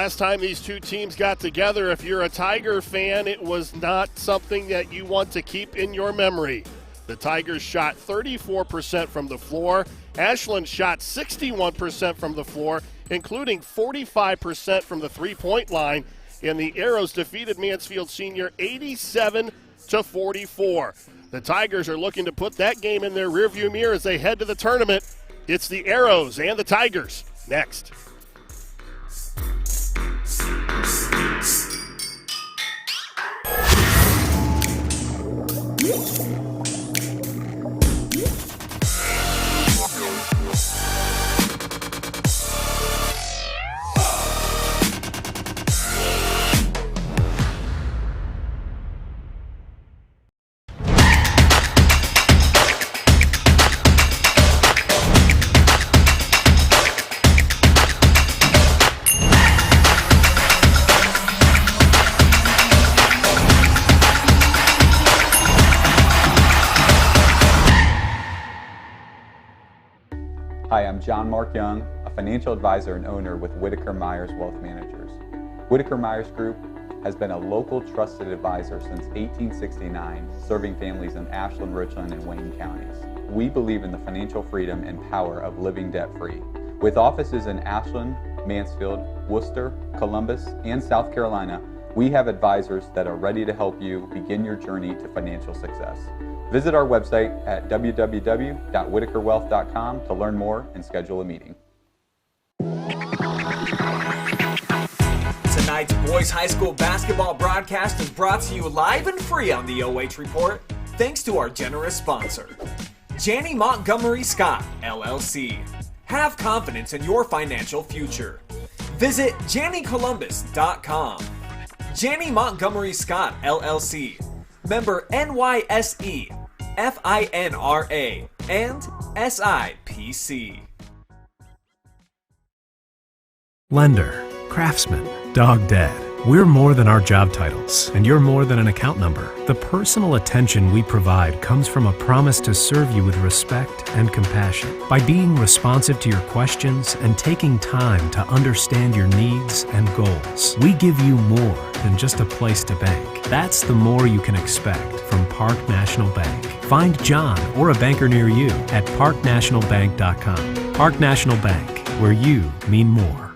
last time these two teams got together, if you're a Tiger fan, it was not something that you want to keep in your memory. The Tigers shot 34% from the floor. Ashland shot 61% from the floor, including 45% from the three-point line. And the Arrows defeated Mansfield Senior 87-44. The Tigers are looking to put that game in their rearview mirror as they head to the tournament. It's the Arrows and the Tigers next. Hi, I'm John Mark Young, a financial advisor and owner with Whitaker Myers Wealth Managers. Whitaker Myers Group has been a local trusted advisor since 1869, serving families in Ashland, Richland, and Wayne counties. We believe in the financial freedom and power of living debt-free. With offices in Ashland, Mansfield, Worcester, Columbus, and South Carolina, we have advisors that are ready to help you begin your journey to financial success. Visit our website at www.whitakerwealth.com to learn more and schedule a meeting. Tonight's boys high school basketball broadcast is brought to you live and free on the OH Report, thanks to our generous sponsor, Janney Montgomery Scott, LLC. Have confidence in your financial future. Visit JannyColumbus.com. Janney Montgomery Scott, LLC. Member NYSE, FINRA, and SIPC. Lender, craftsman, dog dead. We're more than our job titles, and you're more than an account number. The personal attention we provide comes from a promise to serve you with respect and compassion. By being responsive to your questions and taking time to understand your needs and goals, we give you more than just a place to bank. That's the more you can expect from Park National Bank. Find John or a banker near you at parknationalbank.com. Park National Bank, where you mean more.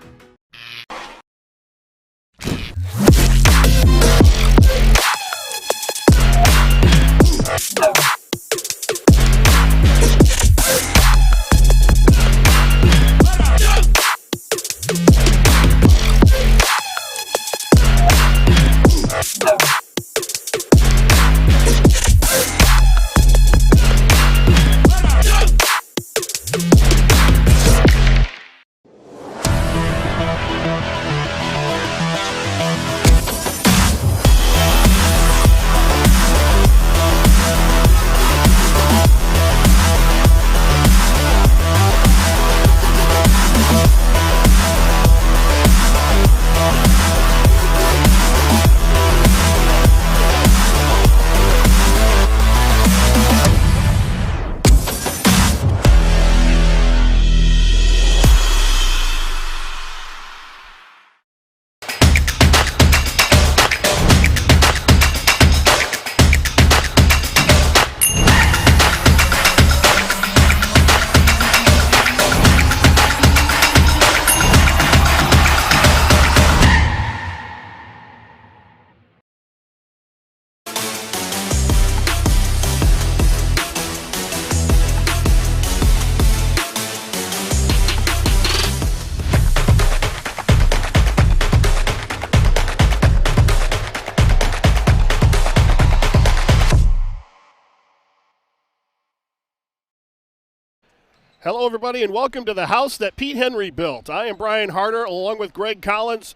Hello, everybody, and welcome to the house that Pete Henry built. I am Brian Harter, along with Gregg Collins.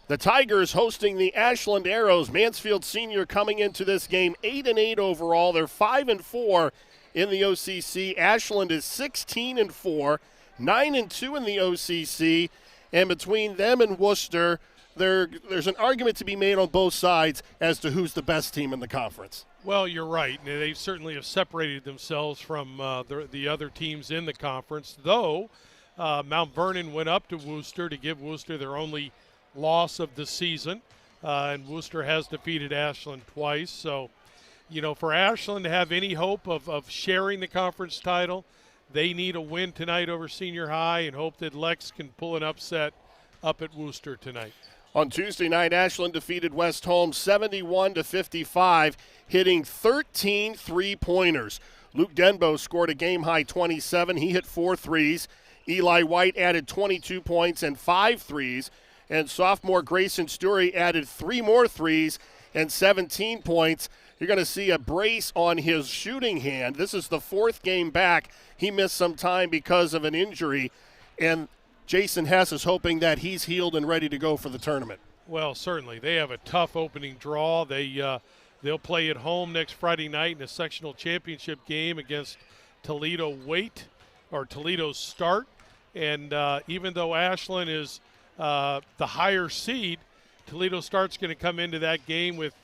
The Tigers hosting the Ashland Arrows. Mansfield Senior coming into this game 8-8 overall. They're 5-4 in the OCC. Ashland is 16-4, 9-2 in the OCC. And between them and Worcester, there's an argument to be made on both sides as to who's the best team in the conference. Well, you're right. They certainly have separated themselves from the other teams in the conference, though Mount Vernon went up to Worcester to give Worcester their only loss of the season, and Worcester has defeated Ashland twice. So, for Ashland to have any hope of sharing the conference title, they need a win tonight over Senior High and hope that Lex can pull an upset up at Worcester tonight. On Tuesday night, Ashland defeated West Holmes 71-55, hitting 13 three-pointers. Luke Denbo scored a game-high 27. He hit 4 threes. Eli White added 22 points and 5 threes. And sophomore Grayson Story added 3 more threes and 17 points. You're going to see a brace on his shooting hand. This is the 4th game back. He missed some time because of an injury. And Jason Hess is hoping that he's healed and ready to go for the tournament. Well, certainly. They have a tough opening draw. They'll play at home next Friday night in a sectional championship game against Toledo Toledo Start. And even though Ashland is the higher seed, Toledo Start's going to come into that game with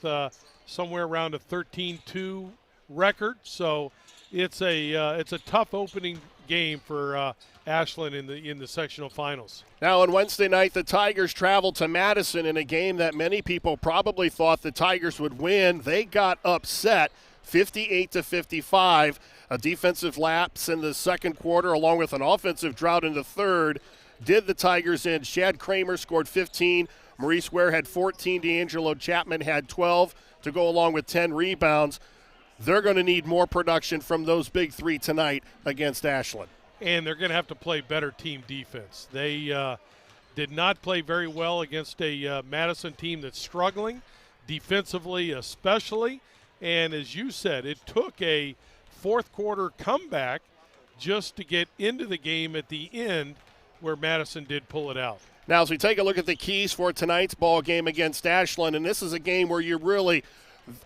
somewhere around a 13-2 record. So it's a tough opening game for Ashland in the sectional finals. Now on Wednesday night, the Tigers traveled to Madison in a game that many people probably thought the Tigers would win. They got upset 58-55. A defensive lapse in the second quarter along with an offensive drought in the third did the Tigers in. Shad Kramer scored 15. Maurice Ware had 14. D'Angelo Chapman had 12 to go along with 10 rebounds. They're going to need more production from those big three tonight against Ashland. And they're going to have to play better team defense. They did not play very well against a Madison team that's struggling, defensively especially. And as you said, it took a fourth quarter comeback just to get into the game at the end where Madison did pull it out. Now, as we take a look at the keys for tonight's ball game against Ashland, and this is a game where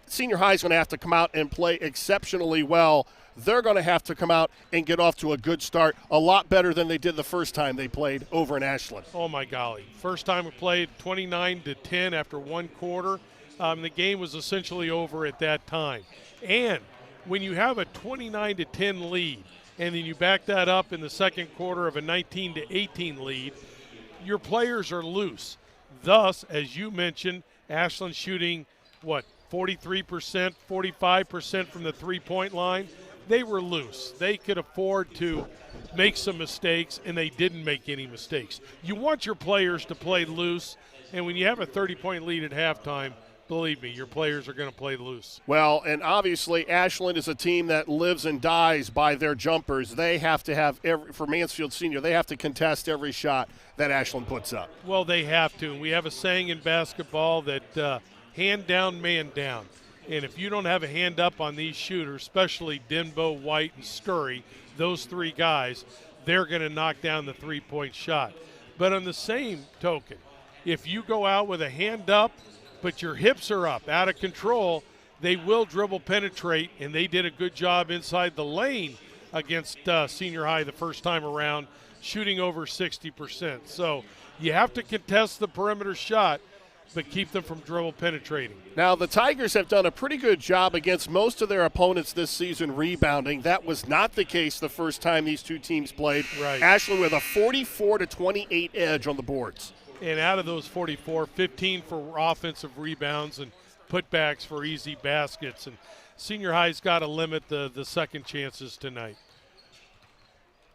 Senior High is going to have to come out and play exceptionally well. They're going to have to come out and get off to a good start, a lot better than they did the first time they played over in Ashland. Oh, my golly. First time we played 29-10 after one quarter. The game was essentially over at that time. And when you have a 29-10 lead and then you back that up in the second quarter of a 19-18 lead, your players are loose. Thus, as you mentioned, Ashland shooting, 43%, 45% from the three-point line. They were loose. They could afford to make some mistakes, and they didn't make any mistakes. You want your players to play loose, and when you have a 30-point lead at halftime, believe me, your players are going to play loose. Well, and obviously Ashland is a team that lives and dies by their jumpers. They have to have, for Mansfield Senior, they have to contest every shot that Ashland puts up. Well, they have to. And we have a saying in basketball that hand down, man down. And if you don't have a hand up on these shooters, especially Denbo, White, and Scurry, those three guys, they're going to knock down the three-point shot. But on the same token, if you go out with a hand up, but your hips are up, out of control, they will dribble penetrate, and they did a good job inside the lane against Senior High the first time around, shooting over 60%. So you have to contest the perimeter shot, but keep them from dribble penetrating. Now, the Tigers have done a pretty good job against most of their opponents this season rebounding. That was not the case the first time these two teams played. Right. Ashland with a 44-28 edge on the boards. And out of those 44, 15 for offensive rebounds and putbacks for easy baskets. And Senior High's got to limit the second chances tonight.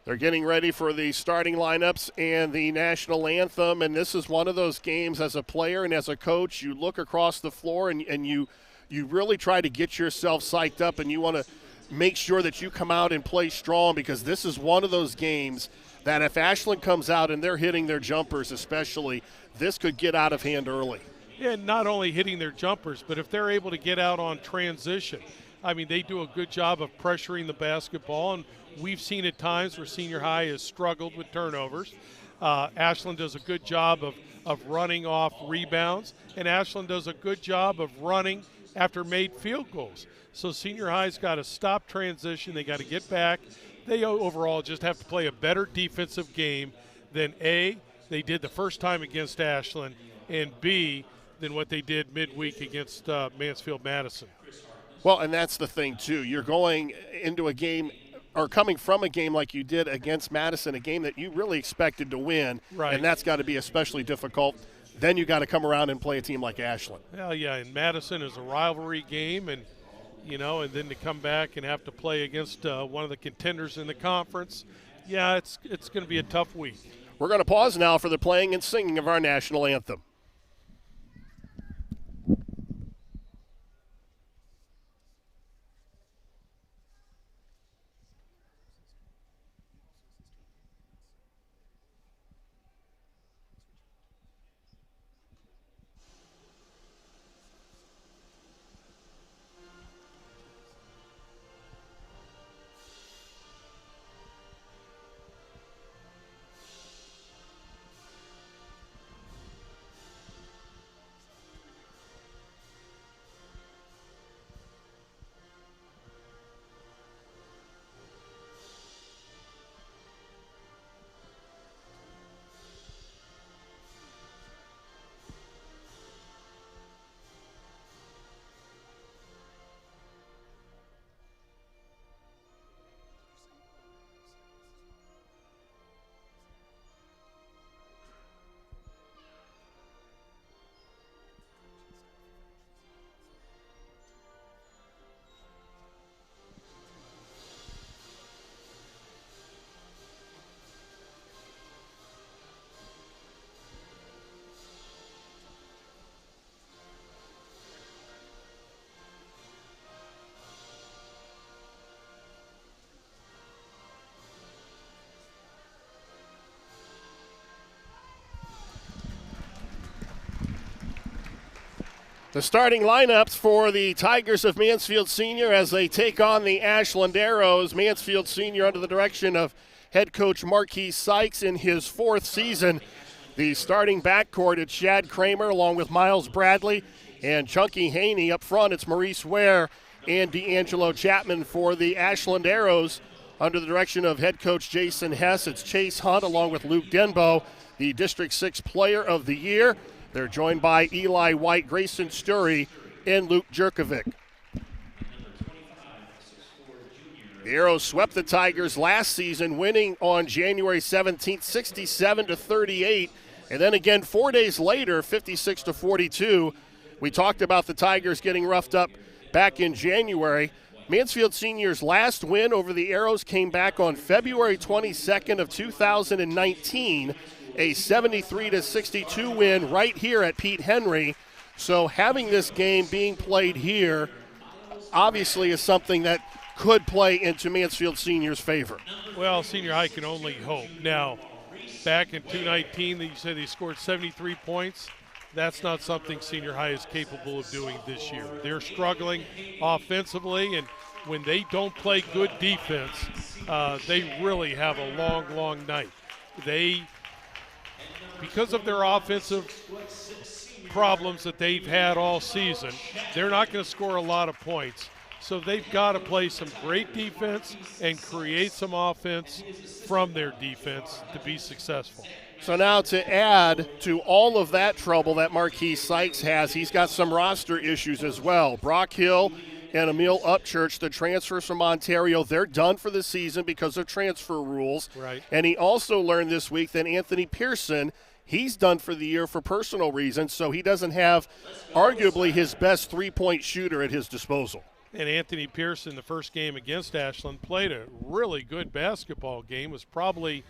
They're getting ready for the starting lineups and the national anthem, and this is one of those games as a player and as a coach, you look across the floor and you really try to get yourself psyched up, and you want to make sure that you come out and play strong, because this is one of those games that if Ashland comes out and they're hitting their jumpers especially, this could get out of hand early. Yeah, not only hitting their jumpers, but if they're able to get out on transition. I mean, they do a good job of pressuring the basketball, and we've seen at times where Senior High has struggled with turnovers. Ashland does a good job of running off rebounds, and Ashland does a good job of running after made field goals. So Senior High's got to stop transition. They got to get back. They overall just have to play a better defensive game than A, they did the first time against Ashland, and B, than what they did midweek against Mansfield Madison. Well, and that's the thing, too. You're going into a game or coming from a game like you did against Madison, a game that you really expected to win, right. And that's got to be especially difficult then you got to come around and play a team like Ashland. Well, yeah, and Madison is a rivalry game, and and then to come back and have to play against one of the contenders in the conference, yeah, it's going to be a tough week. We're going to pause now for the playing and singing of our national anthem. The starting lineups for the Tigers of Mansfield Senior as they take on the Ashland Arrows. Mansfield Senior under the direction of head coach Marquis Sykes in his 4th season. The starting backcourt, it's Shad Kramer along with Miles Bradley and Chunky Haney. Up front, it's Maurice Ware and D'Angelo Chapman for the Ashland Arrows. Under the direction of head coach Jason Hess, it's Chase Hunt along with Luke Denbo, the District 6 Player of the Year. They're joined by Eli White, Grayson Sturry, and Luke Jerkovic. The Arrows swept the Tigers last season, winning on January 17th, 67-38. And then again 4 days later, 56-42. We talked about the Tigers getting roughed up back in January. Mansfield Senior's last win over the Arrows came back on February 22nd of 2019. A 73-62 win right here at Pete Henry. So having this game being played here obviously is something that could play into Mansfield Senior's favor. Well, Senior High can only hope. Now, back in 2019, you said they scored 73 points. That's not something Senior High is capable of doing this year. They're struggling offensively, and when they don't play good defense, they really have a long, long night. Because of their offensive problems that they've had all season, they're not going to score a lot of points. So they've got to play some great defense and create some offense from their defense to be successful. So now to add to all of that trouble that Marquis Sykes has, he's got some roster issues as well. Brock Hill and Emil Upchurch, the transfers from Ontario, they're done for the season because of transfer rules. Right. And he also learned this week that Anthony Pearson, he's done for the year for personal reasons, so he doesn't have arguably his best three-point shooter at his disposal. And Anthony Pearson, the first game against Ashland, played a really good basketball game, was probably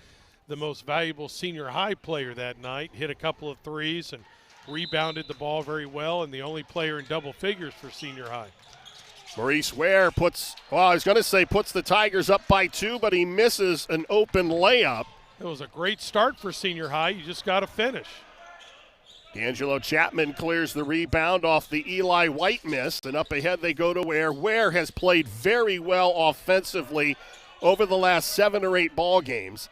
the most valuable Senior High player that night, hit a couple of threes and rebounded the ball very well, and the only player in double figures for Senior High. Maurice Ware puts the Tigers up by 2, but he misses an open layup. It was a great start for Senior High. You just got to finish. D'Angelo Chapman clears the rebound off the Eli White miss, and up ahead they go to Ware. Ware has played very well offensively over the last 7 or 8 ball games.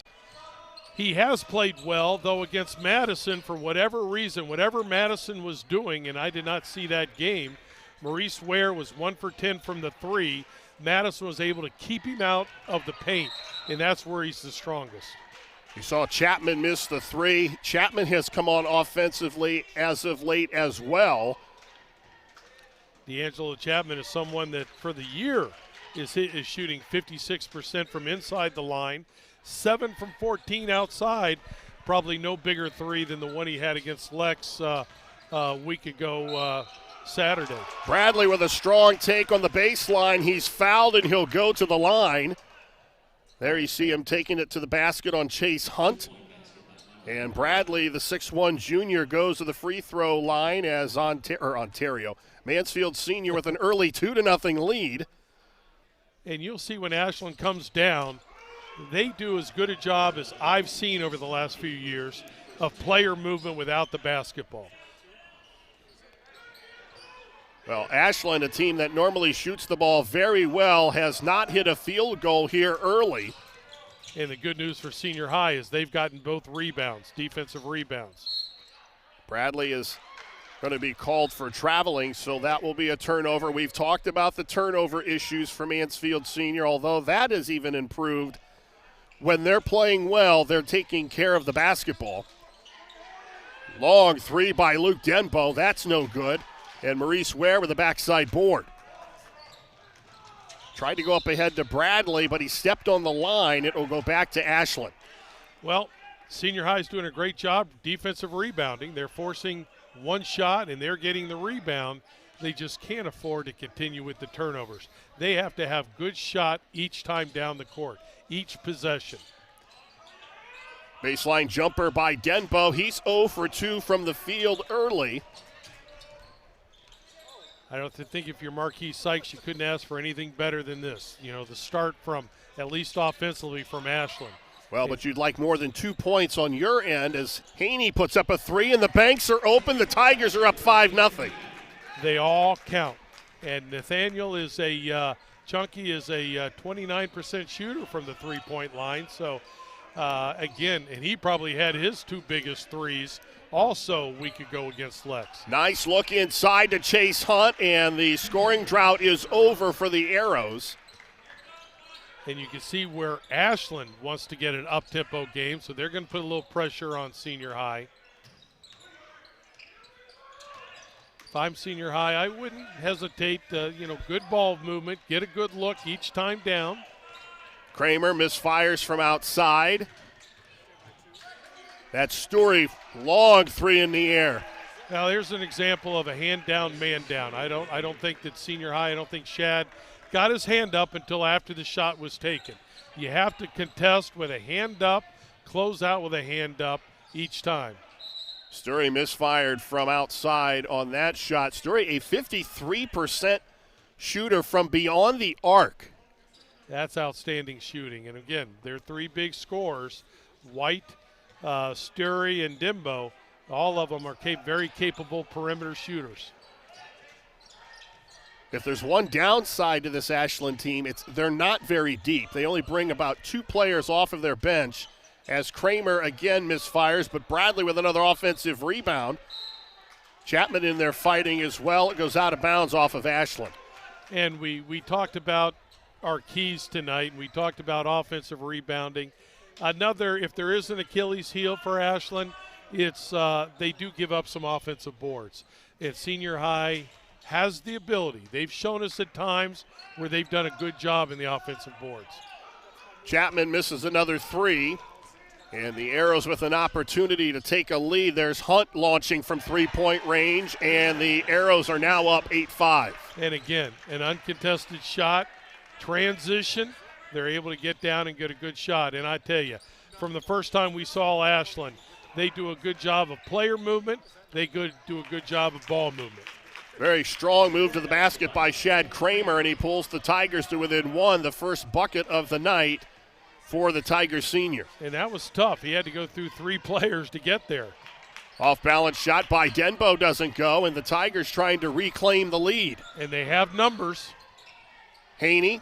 He has played well, though, against Madison for whatever reason, whatever Madison was doing, and I did not see that game. Maurice Ware was 1 for 10 from the 3. Madison was able to keep him out of the paint, and that's where he's the strongest. You saw Chapman miss the 3. Chapman has come on offensively as of late as well. D'Angelo Chapman is someone that for the year is shooting 56% from inside the line, 7 from 14 outside, probably no bigger three than the one he had against Lex a week ago Saturday. Bradley with a strong take on the baseline. He's fouled and he'll go to the line. There you see him taking it to the basket on Chase Hunt. And Bradley, the 6'1 junior, goes to the free throw line as Ontario. Mansfield Senior with an early 2-0 lead. And you'll see when Ashland comes down, they do as good a job as I've seen over the last few years of player movement without the basketball. Well, Ashland, a team that normally shoots the ball very well, has not hit a field goal here early. And the good news for Senior High is they've gotten both rebounds, defensive rebounds. Bradley is going to be called for traveling, so that will be a turnover. We've talked about the turnover issues for Mansfield Senior, although that has even improved. When they're playing well, they're taking care of the basketball. Long three by Luke Denbo. That's no good. And Maurice Ware with a backside board. Tried to go up ahead to Bradley, but he stepped on the line. It will go back to Ashland. Well, Senior High is doing a great job defensive rebounding. They're forcing one shot, and they're getting the rebound. They just can't afford to continue with the turnovers. They have to have good shot each time down the court, each possession. Baseline jumper by Denbo. He's 0 for 2 from the field early. I don't think if you're Marquis Sykes, you couldn't ask for anything better than this. You know, the start from, at least offensively, from Ashland. Well, but you'd like more than 2 points on your end as Haney puts up a three and the banks are open. The Tigers are up 5-0. They all count. And Nathaniel is Chunky is a 29% shooter from the three-point line. So, again, and he probably had his 2 biggest threes also a week ago against Lex. Nice look inside to Chase Hunt, and the scoring drought is over for the Arrows. And you can see where Ashland wants to get an up-tempo game, so they're going to put a little pressure on Senior High. If I'm Senior High, I wouldn't hesitate to, good ball movement, get a good look each time down. Kramer misfires from outside. That's Story, long three in the air. Now there's an example of a hand down, man down. I don't think that Senior High, I don't think Shad got his hand up until after the shot was taken. You have to contest with a hand up, close out with a hand up each time. Story misfired from outside on that shot. Story, a 53% shooter from beyond the arc. That's outstanding shooting. And again, they're 3 big scorers. White, Sturry, and Dimbo, all of them are very capable perimeter shooters. If there's one downside to this Ashland team, it's they're not very deep. They only bring about 2 players off of their bench as Kramer again misfires, but Bradley with another offensive rebound. Chapman in there fighting as well. It goes out of bounds off of Ashland. And we talked about our keys tonight, and we talked about offensive rebounding. Another, if there is an Achilles heel for Ashland, it's they do give up some offensive boards. And Senior High has the ability. They've shown us at times where they've done a good job in the offensive boards. Chapman misses another 3, and the Arrows with an opportunity to take a lead. There's Hunt launching from 3-point range, and the Arrows are now up 8-5. And again, an uncontested shot, transition. They're able to get down and get a good shot. And I tell you, from the first time we saw Ashland, they do a good job of player movement. They do a good job of ball movement. Very strong move to the basket by Shad Kramer, and he pulls the Tigers to within 1, the first bucket of the night for the Tigers senior. And that was tough. He had to go through 3 players to get there. Off-balance shot by Denbo doesn't go, and the Tigers trying to reclaim the lead. And they have numbers. Haney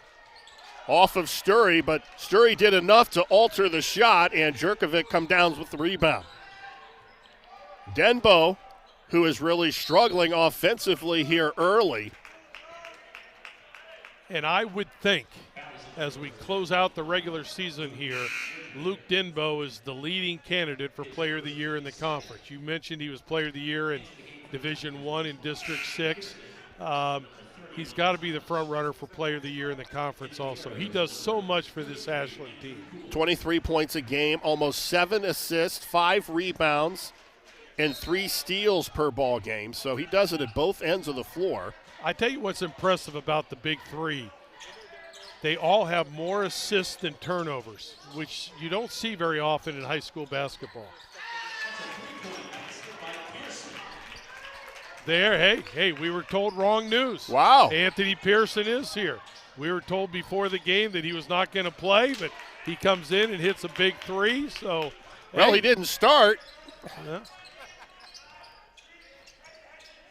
off of Sturry, but Sturry did enough to alter the shot, and Jerkovic come down with the rebound. Denbo, who is really struggling offensively here early. And I would think, as we close out the regular season here, Luke Denbo is the leading candidate for Player of the Year in the conference. You mentioned he was Player of the Year in Division I in District 6. he's got to be the front runner for Player of the Year in the conference also. He does so much for this Ashland team. 23 points a game, almost 7 assists, 5 rebounds, and 3 steals per ball game. So he does it at both ends of the floor. I tell you what's impressive about the big three. They all have more assists than turnovers, which you don't see very often in high school basketball. There, hey, we were told wrong news. Wow. Anthony Pearson is here. We were told before the game that he was not going to play, but he comes in and hits a big three. So, well, he didn't start. Yeah.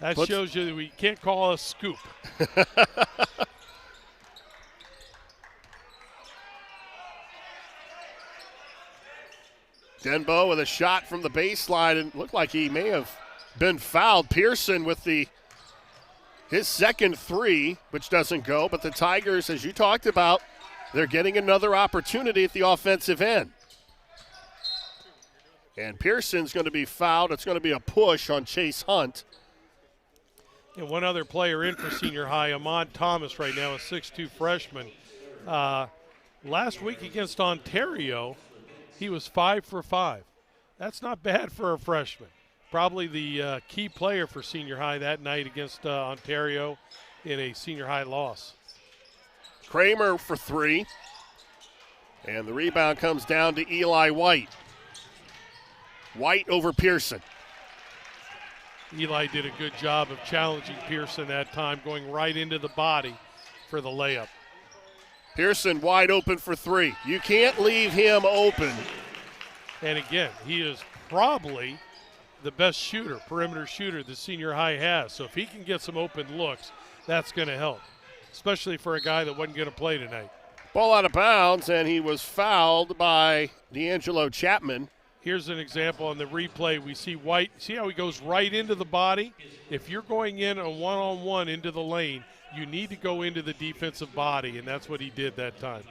That shows you that we can't call a scoop. Denbo with a shot from the baseline, and looked like he may have been fouled. Pearson with his second three, which doesn't go, but the Tigers, as you talked about, they're getting another opportunity at the offensive end. And Pearson's going to be fouled. It's going to be a push on Chase Hunt. And one other player in for senior high, Amon Thomas right now, a 6'2 freshman. Last week against Ontario, he was 5 for 5. That's not bad for a freshman. Probably the key player for senior high that night against Ontario in a senior high loss. Kramer for 3. And the rebound comes down to Eli White. White over Pearson. Eli did a good job of challenging Pearson that time, going right into the body for the layup. Pearson wide open for 3. You can't leave him open. And again, he is probably the best shooter, perimeter shooter the senior high has. So if he can get some open looks, that's going to help, especially for a guy that wasn't going to play tonight. Ball out of bounds, and he was fouled by D'Angelo Chapman. Here's an example on the replay. We see White. See how he goes right into the body? If you're going in a one-on-one into the lane, you need to go into the defensive body, and that's what he did that time.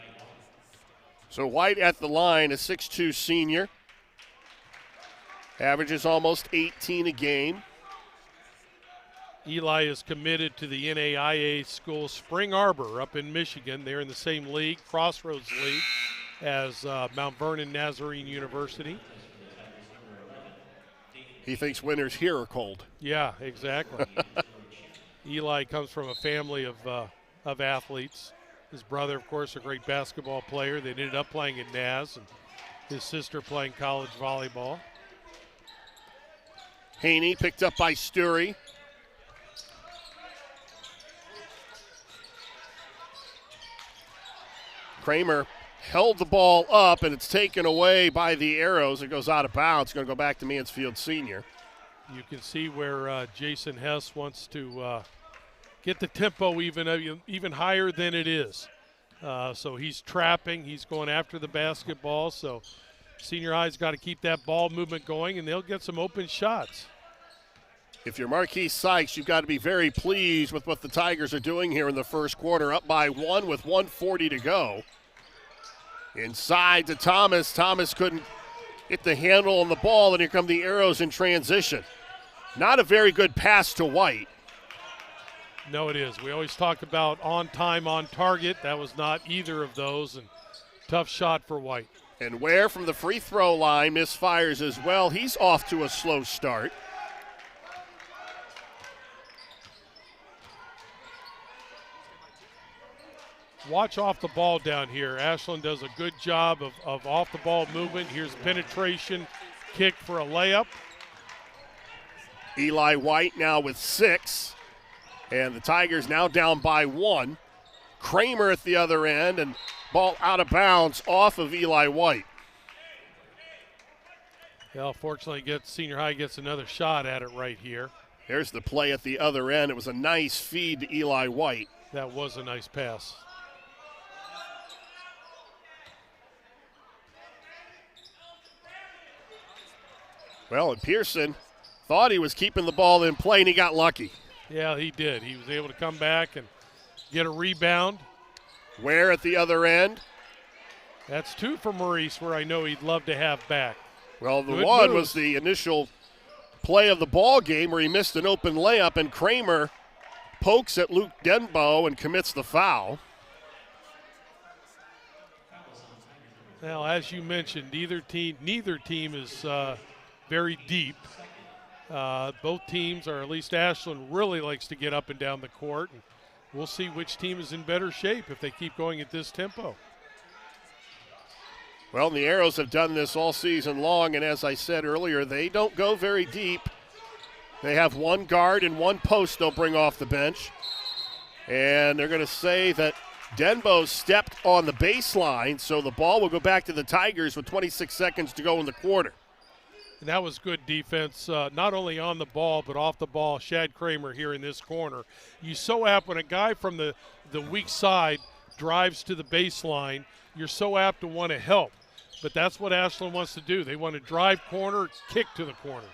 So White at the line, a 6'2 senior. Averages almost 18 a game. Eli is committed to the NAIA school Spring Arbor up in Michigan. They're in the same league, Crossroads League, as Mount Vernon Nazarene University. He thinks winters here are cold. Yeah, exactly. Eli comes from a family of athletes. His brother, of course, a great basketball player. They ended up playing at Naz, and his sister playing college volleyball. Haney picked up by Sturry. Kramer held the ball up, and it's taken away by the Arrows. It goes out of bounds. It's going to go back to Mansfield Senior. You can see where Jason Hess wants to get the tempo even higher than it is. So he's trapping. He's going after the basketball. So senior high's got to keep that ball movement going, and they'll get some open shots. If you're Marquise Sykes, you've got to be very pleased with what the Tigers are doing here in the first quarter, up by 1 with 1:40 to go. Inside to Thomas. Thomas couldn't get the handle on the ball, and here come the Arrows in transition. Not a very good pass to White. No, it is. We always talk about on time, on target. That was not either of those, and tough shot for White. And Ware from the free throw line misfires as well. He's off to a slow start. Watch off the ball down here. Ashland does a good job of off the ball movement. Here's penetration, kick for a layup. Eli White now with 6. And the Tigers now down by 1. Kramer at the other end, and ball out of bounds off of Eli White. Well, fortunately, senior high gets another shot at it right here. There's the play at the other end. It was a nice feed to Eli White. That was a nice pass. Well, and Pearson thought he was keeping the ball in play, and he got lucky. Yeah, he did. He was able to come back and get a rebound. Ware at the other end. That's 2 for Maurice, where I know he'd love to have back. Well, the Good one move. was the initial play of the ball game where he missed an open layup, and Kramer pokes at Luke Denbo and commits the foul. Now, as you mentioned, neither team is very deep. Both teams, or at least Ashland, really likes to get up and down the court. And we'll see which team is in better shape if they keep going at this tempo. Well, the Arrows have done this all season long, and as I said earlier, they don't go very deep. They have one guard and one post they'll bring off the bench. And they're going to say that Denbo stepped on the baseline, so the ball will go back to the Tigers with 26 seconds to go in the quarter. And that was good defense, not only on the ball, but off the ball. Shad Kramer here in this corner. You so apt when a guy from the weak side drives to the baseline, you're so apt to want to help. But that's what Ashland wants to do. They want to drive corner, kick to the corner.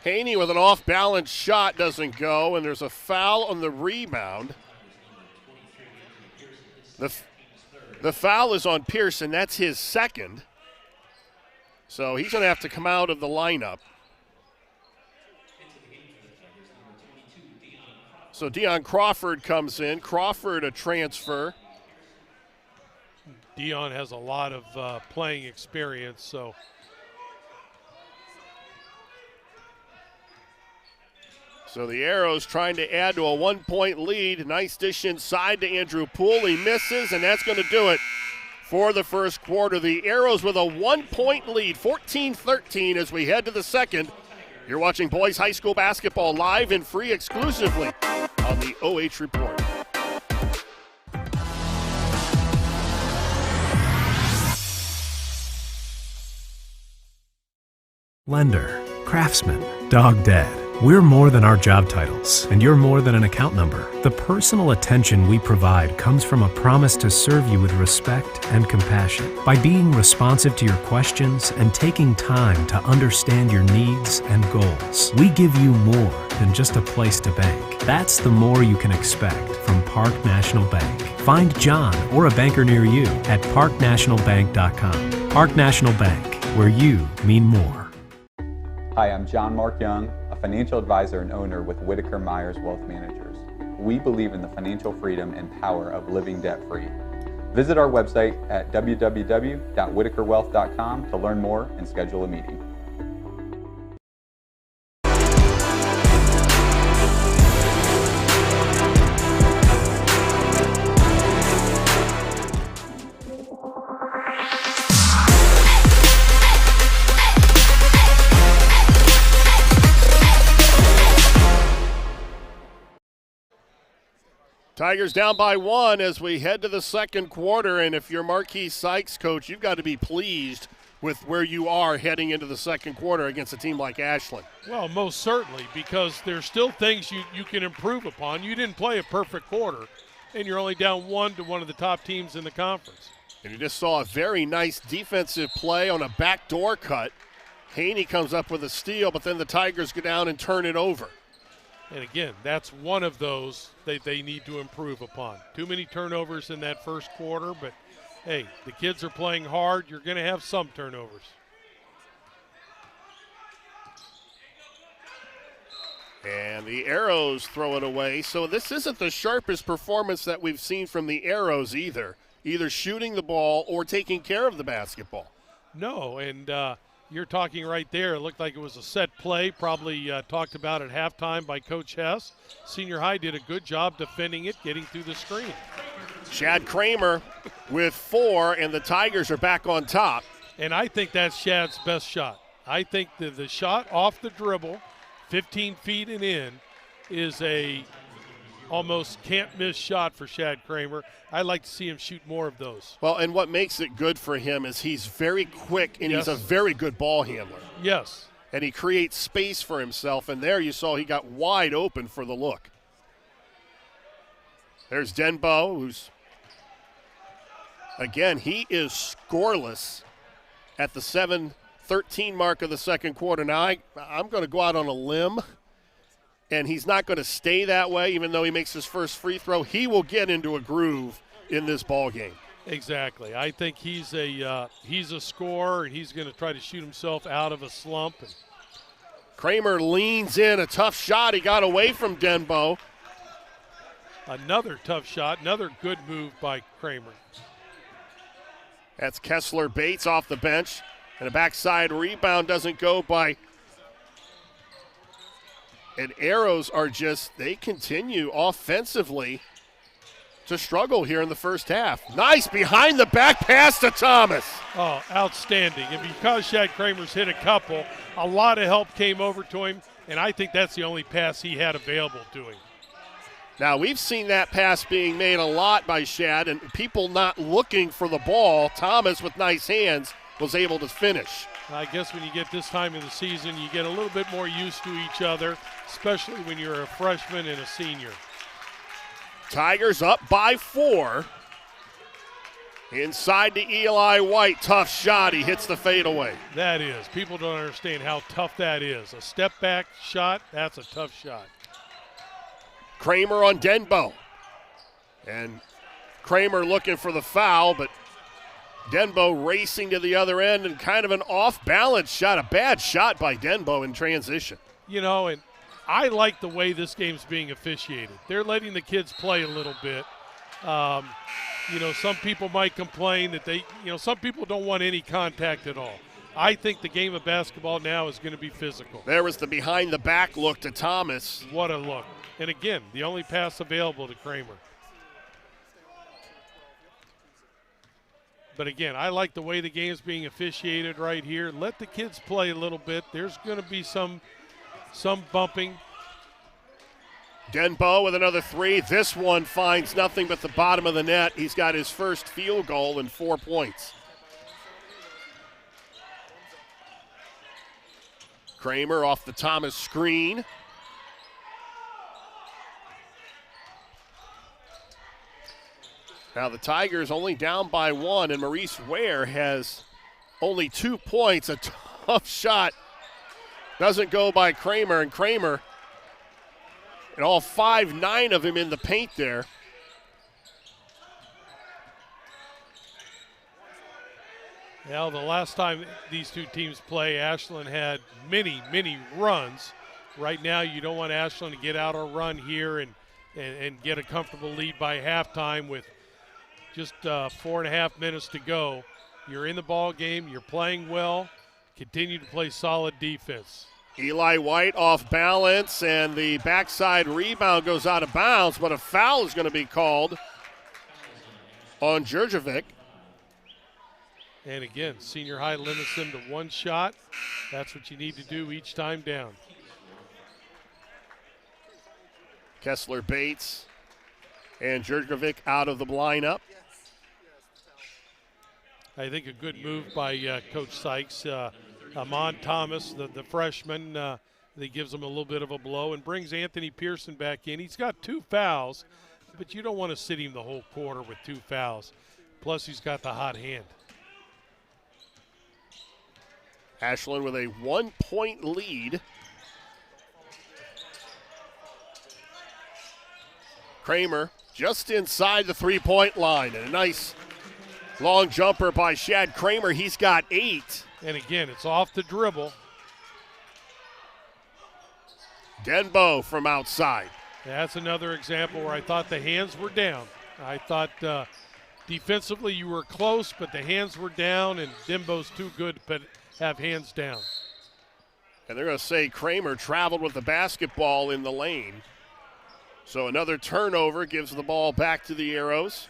Haney with an off-balance shot doesn't go, and there's a foul on the rebound. The foul is on Pearson. That's his second. So he's going to have to come out of the lineup. So Deion Crawford comes in. Crawford, a transfer. Deion has a lot of playing experience, so. So the Arrows trying to add to a 1-point lead. Nice dish inside to Andrew Poole. He misses, and that's going to do it for the first quarter. The Arrows with a 1-point lead, 14-13 as we head to the second. You're watching boys high school basketball live and free exclusively on the OH Report. Lender, craftsman, dog dead. We're more than our job titles, and you're more than an account number. The personal attention we provide comes from a promise to serve you with respect and compassion. By being responsive to your questions and taking time to understand your needs and goals, we give you more than just a place to bank. That's the more you can expect from Park National Bank. Find John or a banker near you at parknationalbank.com. Park National Bank, where you mean more. Hi, I'm John Mark Young, a financial advisor and owner with Whitaker Myers Wealth Managers. We believe in the financial freedom and power of living debt-free. Visit our website at www.whitakerwealth.com to learn more and schedule a meeting. Tigers down by 1 as we head to the second quarter, and if you're Marquis Sykes, coach, you've got to be pleased with where you are heading into the second quarter against a team like Ashland. Well, most certainly, because there's still things you can improve upon. You didn't play a perfect quarter, and you're only down 1 to one of the top teams in the conference. And you just saw a very nice defensive play on a backdoor cut. Haney comes up with a steal, but then the Tigers go down and turn it over. And again, that's one of those that they need to improve upon. Too many turnovers in that first quarter, but hey, the kids are playing hard. You're going to have some turnovers. And the Arrows throw it away. So this isn't the sharpest performance that we've seen from the Arrows either shooting the ball or taking care of the basketball. No, and you're talking right there. It looked like it was a set play, probably talked about at halftime by Coach Hess. Senior High did a good job defending it, getting through the screen. Shad Kramer with 4, and the Tigers are back on top. And I think that's Shad's best shot. I think the shot off the dribble, 15 feet and in, is a almost can't-miss shot for Shad Kramer. I'd like to see him shoot more of those. Well, and what makes it good for him is he's very quick, and Yes. he's a very good ball handler. Yes. And he creates space for himself, and there you saw he got wide open for the look. There's Denbo, who's, again, he is scoreless at the 7:13 mark of the second quarter. Now, I'm going to go out on a limb, and he's not going to stay that way, even though he makes his first free throw. He will get into a groove in this ball game. Exactly. I think he's a scorer, and he's going to try to shoot himself out of a slump. Kramer leans in, a tough shot. He got away from Denbo. Another tough shot, another good move by Kramer. That's Kessler Bates off the bench. And a backside rebound doesn't go by. And Arrows are they continue offensively to struggle here in the first half. Nice behind the back pass to Thomas. Oh, outstanding. And because Shad Kramer's hit a couple, a lot of help came over to him, and I think that's the only pass he had available to him. Now, we've seen that pass being made a lot by Shad, and people not looking for the ball. Thomas, with nice hands, was able to finish. I guess when you get this time of the season, you get a little bit more used to each other, especially when you're a freshman and a senior. Tigers up by 4. Inside to Eli White. Tough shot. He hits the fadeaway. That is. People don't understand how tough that is. A step back shot, that's a tough shot. Kramer on Denbo. And Kramer looking for the foul, but Denbo racing to the other end and kind of an off-balance shot. A bad shot by Denbo in transition. You know, and I like the way this game's being officiated. They're letting the kids play a little bit. You know, some people might complain that some people don't want any contact at all. I think the game of basketball now is going to be physical. There was the behind-the-back look to Thomas. What a look. And again, the only pass available to Kramer. But again, I like the way the game's being officiated right here. Let the kids play a little bit. There's going to be some bumping. Denbo with another 3. This one finds nothing but the bottom of the net. He's got his first field goal and 4 points. Kramer off the Thomas screen. Now the Tigers only down by 1, and Maurice Ware has only 2 points. A tough shot doesn't go by Kramer, and Kramer, and all 5'9" of him in the paint there. Well, the last time these two teams play, Ashland had many, many runs. Right now, you don't want Ashland to get out a run here and get a comfortable lead by halftime with just 4.5 minutes to go. You're in the ball game. You're playing well. Continue to play solid defense. Eli White off balance, and the backside rebound goes out of bounds, but a foul is going to be called on Djurdjevic. And again, senior high limits them to 1 shot. That's what you need to do each time down. Kessler Bates and Djurdjevic out of the lineup. I think a good move by Coach Sykes. Amon Thomas, the freshman, that gives him a little bit of a blow and brings Anthony Pearson back in. He's got 2 fouls, but you don't want to sit him the whole quarter with 2 fouls. Plus, he's got the hot hand. Ashland with a 1-point lead. Kramer just inside the 3-point line, and a nice long jumper by Shad Kramer. He's got 8. And again, it's off the dribble. Denbo from outside. That's another example where I thought the hands were down. I thought defensively you were close, but the hands were down, and Denbo's too good to have hands down. And they're going to say Kramer traveled with the basketball in the lane. So another turnover gives the ball back to the Arrows.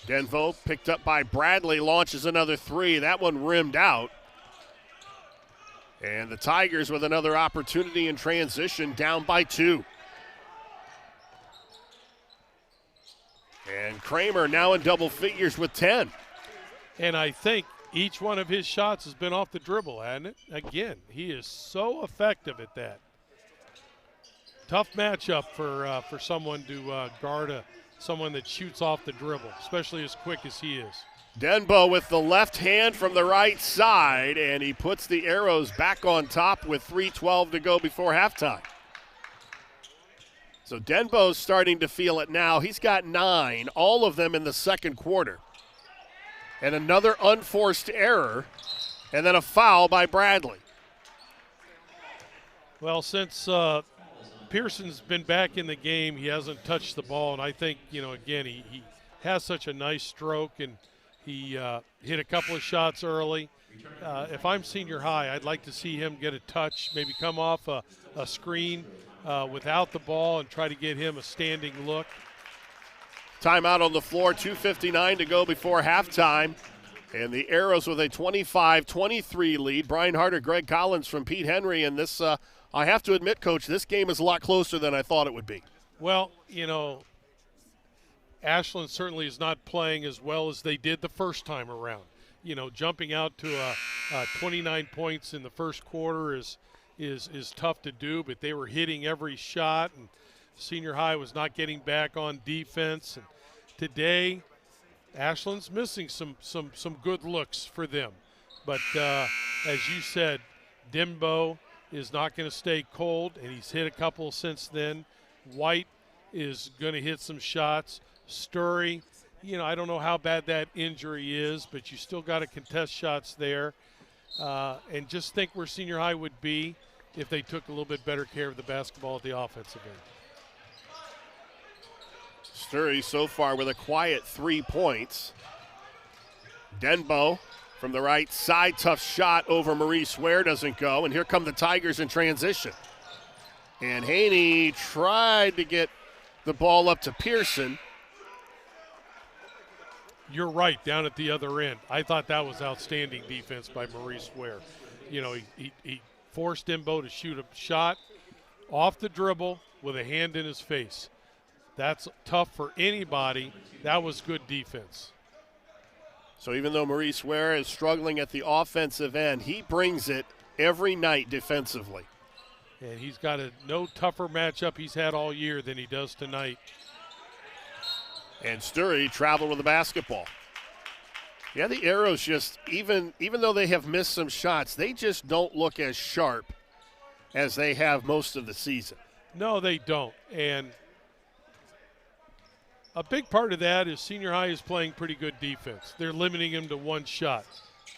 Denvo picked up by Bradley, launches another 3. That one rimmed out. And the Tigers with another opportunity in transition, down by 2. And Kramer now in double figures with 10. And I think each one of his shots has been off the dribble, hasn't it? Again, he is so effective at that. Tough matchup for someone to guard someone that shoots off the dribble, especially as quick as he is. Denbo with the left hand from the right side, and he puts the Arrows back on top with 3:12 to go before halftime. So Denbo's starting to feel it now. He's got 9, all of them in the second quarter. And another unforced error, and then a foul by Bradley. Well, since Pearson's been back in the game, he hasn't touched the ball, and I think, again, he has such a nice stroke, and he hit a couple of shots early. If I'm senior high, I'd like to see him get a touch, maybe come off a screen without the ball and try to get him a standing look. Timeout on the floor, 2:59 to go before halftime. And the Arrows with a 25-23 lead. Brian Harter, Gregg Collins from Pete Henry. And this, I have to admit, Coach, this game is a lot closer than I thought it would be. Well, Ashland certainly is not playing as well as they did the first time around. Jumping out to 29 points in the first quarter is tough to do, but they were hitting every shot, and senior high was not getting back on defense. And today, Ashland's missing some good looks for them. But as you said, Dimbo is not going to stay cold, and he's hit a couple since then. White is going to hit some shots. Sturry, I don't know how bad that injury is, but you still got to contest shots there. And just think where senior high would be if they took a little bit better care of the basketball at the offensive end. Sturry so far with a quiet 3 points. Denbo from the right side, tough shot over Maurice Ware, doesn't go. And here come the Tigers in transition. And Haney tried to get the ball up to Pearson. You're right, down at the other end. I thought that was outstanding defense by Maurice Ware. He forced Dimbo to shoot a shot off the dribble with a hand in his face. That's tough for anybody. That was good defense. So even though Maurice Ware is struggling at the offensive end, he brings it every night defensively. And he's got no tougher matchup he's had all year than he does tonight. And Sturry traveled with the basketball. Yeah, the Arrows just, even though they have missed some shots, they just don't look as sharp as they have most of the season. No, they don't. And a big part of that is senior high is playing pretty good defense. They're limiting him to one shot.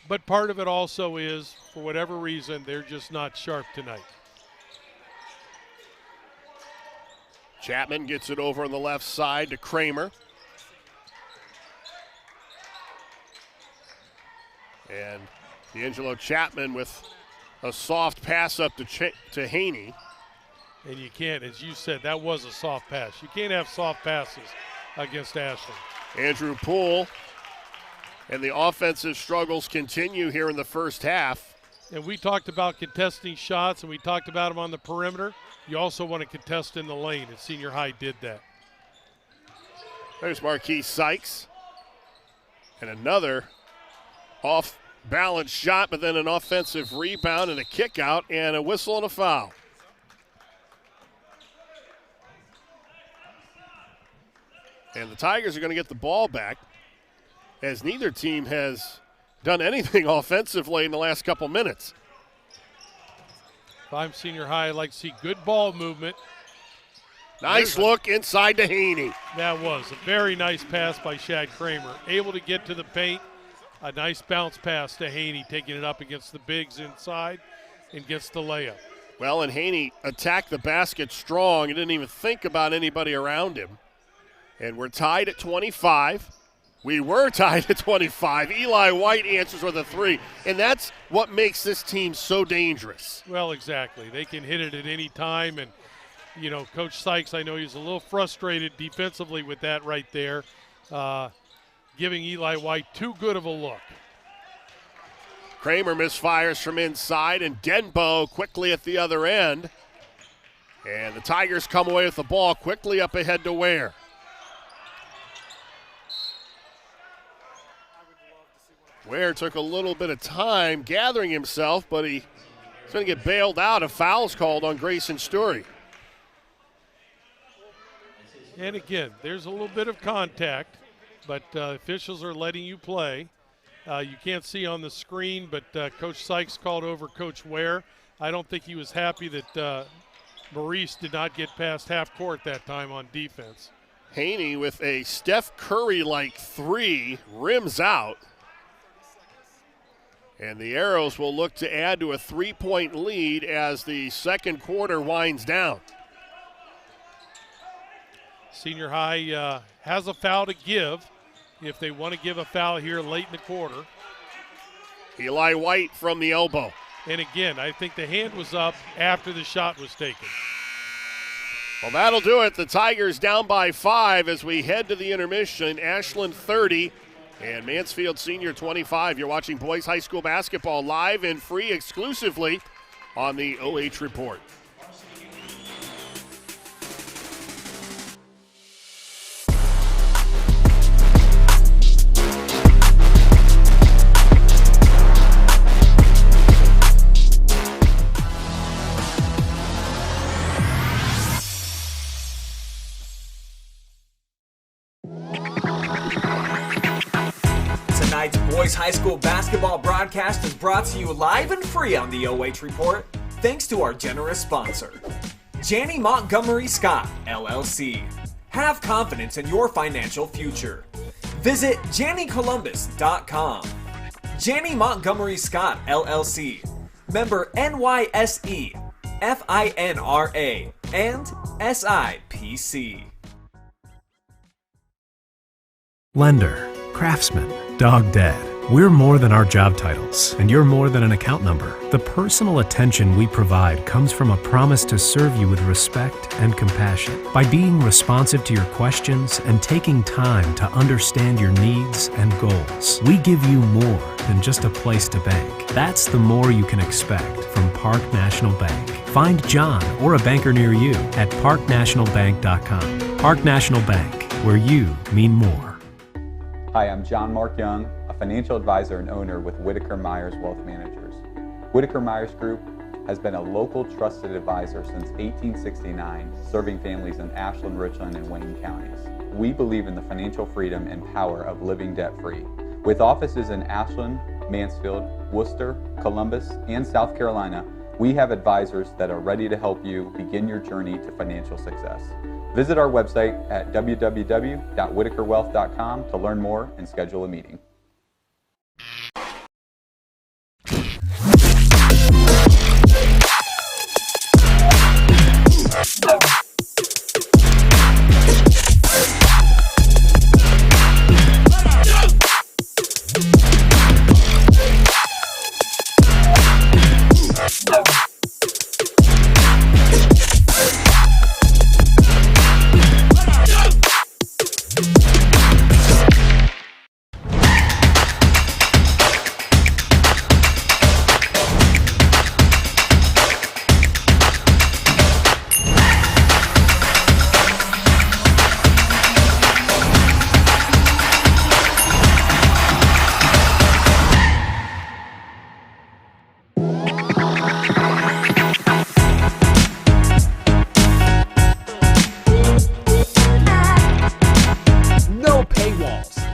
But part of it also is, for whatever reason, they're just not sharp tonight. Chapman gets it over on the left side to Kramer. And D'Angelo Chapman with a soft pass up to Haney. And you can't, as you said, that was a soft pass. You can't have soft passes against Ashland. Andrew Poole, and the offensive struggles continue here in the first half. And we talked about contesting shots, and we talked about them on the perimeter. You also want to contest in the lane, and senior high did that. There's Marquis Sykes. And another off-balance shot, but then an offensive rebound and a kick out and a whistle and a foul. And the Tigers are going to get the ball back, as neither team has done anything offensively in the last couple minutes. If I'm senior high, I'd like to see good ball movement. Nice look inside to Haney. That was a very nice pass by Shad Kramer. Able to get to the paint. A nice bounce pass to Haney, taking it up against the bigs inside and gets the layup. Well, and Haney attacked the basket strong. He didn't even think about anybody around him. And we're tied at 25. We were tied at 25. Eli White answers with a three. And that's what makes this team so dangerous. Well, exactly. They can hit it at any time. And, Coach Sykes, I know he's a little frustrated defensively with that right there. Giving Eli White too good of a look. Kramer misfires from inside, and Denbo quickly at the other end. And the Tigers come away with the ball quickly up ahead to Ware. Ware took a little bit of time gathering himself, but he's going to get bailed out. A foul's called on Grayson Sturry. And again, there's a little bit of contact, but officials are letting you play. You can't see on the screen, but Coach Sykes called over Coach Ware. I don't think he was happy that Maurice did not get past half court that time on defense. Haney with a Steph Curry-like three, rims out. And the Arrows will look to add to a 3-point lead as the second quarter winds down. Senior High has a foul to give if they want to give a foul here late in the quarter. Eli White from the elbow. And again, I think the hand was up after the shot was taken. Well, that'll do it. The Tigers down by 5 as we head to the intermission. Ashland 30 and Mansfield Senior 25. You're watching boys high school basketball live and free exclusively on the OH Report. Tonight's boys high school basketball broadcast is brought to you live and free on the OH Report, thanks to our generous sponsor, Janney Montgomery Scott, LLC. Have confidence in your financial future. Visit JannyColumbus.com. Janney Montgomery Scott, LLC. Member NYSE, FINRA, and SIPC. Lender, craftsman, dog dead. We're more than our job titles, and you're more than an account number. The personal attention we provide comes from a promise to serve you with respect and compassion. By being responsive to your questions and taking time to understand your needs and goals, we give you more than just a place to bank. That's the more you can expect from Park National Bank. Find John or a banker near you at parknationalbank.com. Park National Bank, where you mean more. Hi, I'm John Mark Young, a financial advisor and owner with Whitaker Myers Wealth Managers. Whitaker Myers Group has been a local trusted advisor since 1869, serving families in Ashland, Richland, and Wayne counties. We believe in the financial freedom and power of living debt-free. With offices in Ashland, Mansfield, Worcester, Columbus, and South Carolina, we have advisors that are ready to help you begin your journey to financial success. Visit our website at www.whitakerwealth.com to learn more and schedule a meeting.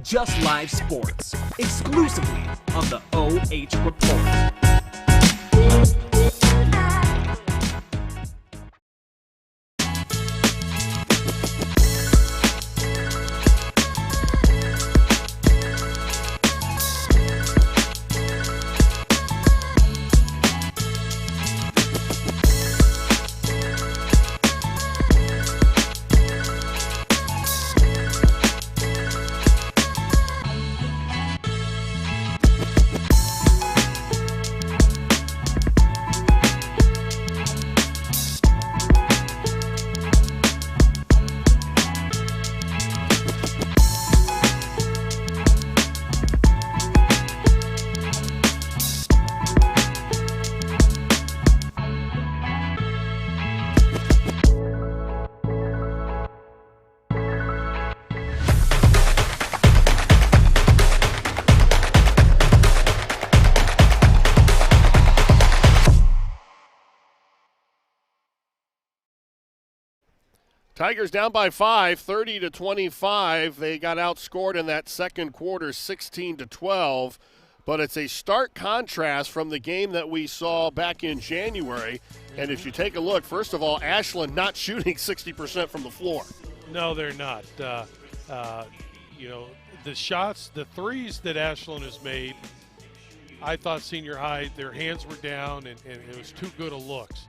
Just live sports, exclusively on the OH Report. Tigers down by 5, 30-25. They got outscored in that second quarter, 16-12. But it's a stark contrast from the game that we saw back in January. And if you take a look, first of all, Ashland not shooting 60% from the floor. No, they're not. The shots, the threes that Ashland has made, I thought Senior High, their hands were down, and it was too good a looks.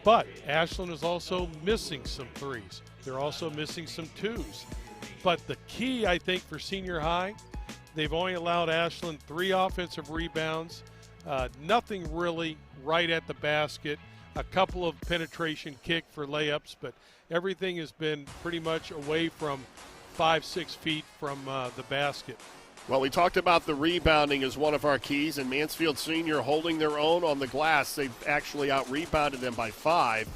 But Ashland is also missing some threes. They're also missing some twos. But the key, I think, for Senior High, they've only allowed Ashland 3 offensive rebounds, nothing really right at the basket, a couple of penetration kick for layups, but everything has been pretty much away from 5-6 feet from the basket. Well, we talked about the rebounding as one of our keys, and Mansfield Senior holding their own on the glass. They've actually out-rebounded them by 5.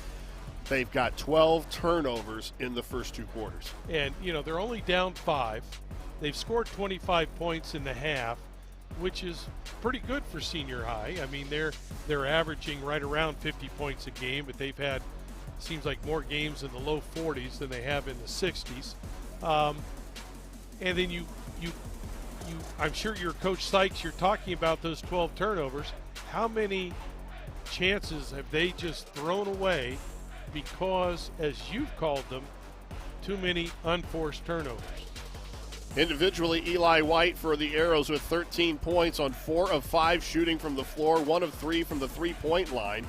They've got 12 turnovers in the first 2 quarters. And, they're only down 5. They've scored 25 points in the half, which is pretty good for Senior High. I mean, they're averaging right around 50 points a game, but they've had, seems like, more games in the low 40s than they have in the 60s. And then you I'm sure you're Coach Sykes, you're talking about those 12 turnovers. How many chances have they just thrown away because, as you've called them, too many unforced turnovers? Individually, Eli White for the Arrows with 13 points on 4 of 5 shooting from the floor, 1 of 3 from the three-point line.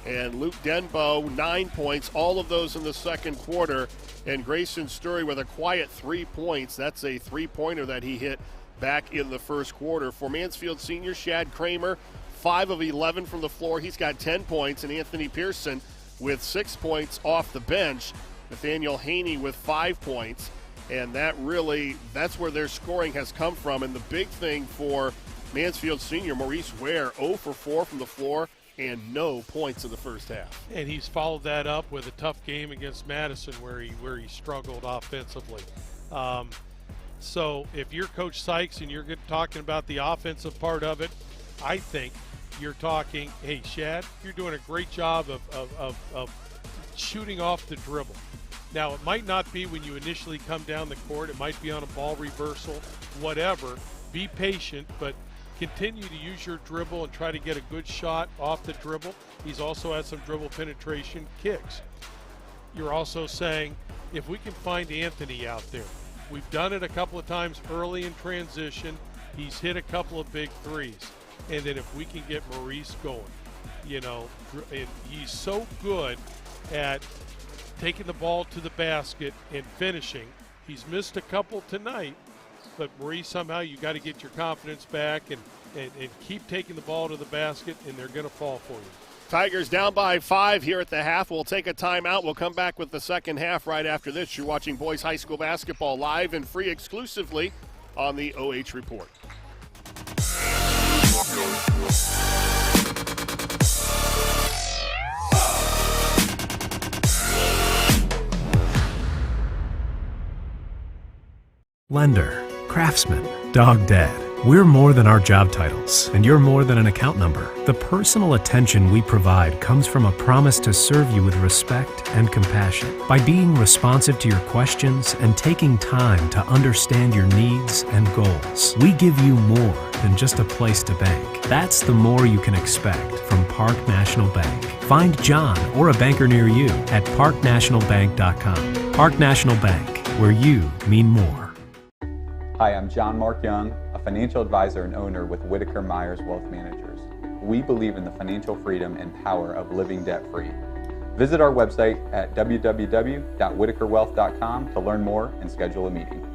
And Luke Denbo, 9 points, all of those in the second quarter. And Grayson Sturry with a quiet 3 points. That's a three-pointer that he hit back in the first quarter. For Mansfield Senior, Shad Kramer, 5 of 11 from the floor. He's got 10 points. And Anthony Pearson with 6 points off the bench. Nathaniel Haney with 5 points. And that's where their scoring has come from. And the big thing for Mansfield Senior, Maurice Ware, 0 for 4 from the floor and no points in the first half. And he's followed that up with a tough game against Madison where he struggled offensively. So if you're Coach Sykes and you're talking about the offensive part of it, I think you're talking, hey, Shad, you're doing a great job of shooting off the dribble. Now, it might not be when you initially come down the court. It might be on a ball reversal, whatever. Be patient, but continue to use your dribble and try to get a good shot off the dribble. He's also had some dribble penetration kicks. You're also saying, if we can find Anthony out there, we've done it a couple of times early in transition. He's hit a couple of big threes. And then if we can get Maurice going, and he's so good at taking the ball to the basket and finishing. He's missed a couple tonight, but Maurice, somehow you got to get your confidence back and keep taking the ball to the basket, and they're going to fall for you. Tigers down by 5 here at the half. We'll take a timeout. We'll come back with the second half right after this. You're watching boys high school basketball live and free exclusively on the OH Report. Lender, craftsman, dog dead. We're more than our job titles, and you're more than an account number. The personal attention we provide comes from a promise to serve you with respect and compassion. By being responsive to your questions and taking time to understand your needs and goals, we give you more than just a place to bank. That's the more you can expect from Park National Bank. Find John or a banker near you at parknationalbank.com. Park National Bank, where you mean more. Hi, I'm John Mark Young, a financial advisor and owner with Whitaker Myers Wealth Managers. We believe in the financial freedom and power of living debt-free. Visit our website at www.whitakerwealth.com to learn more and schedule a meeting.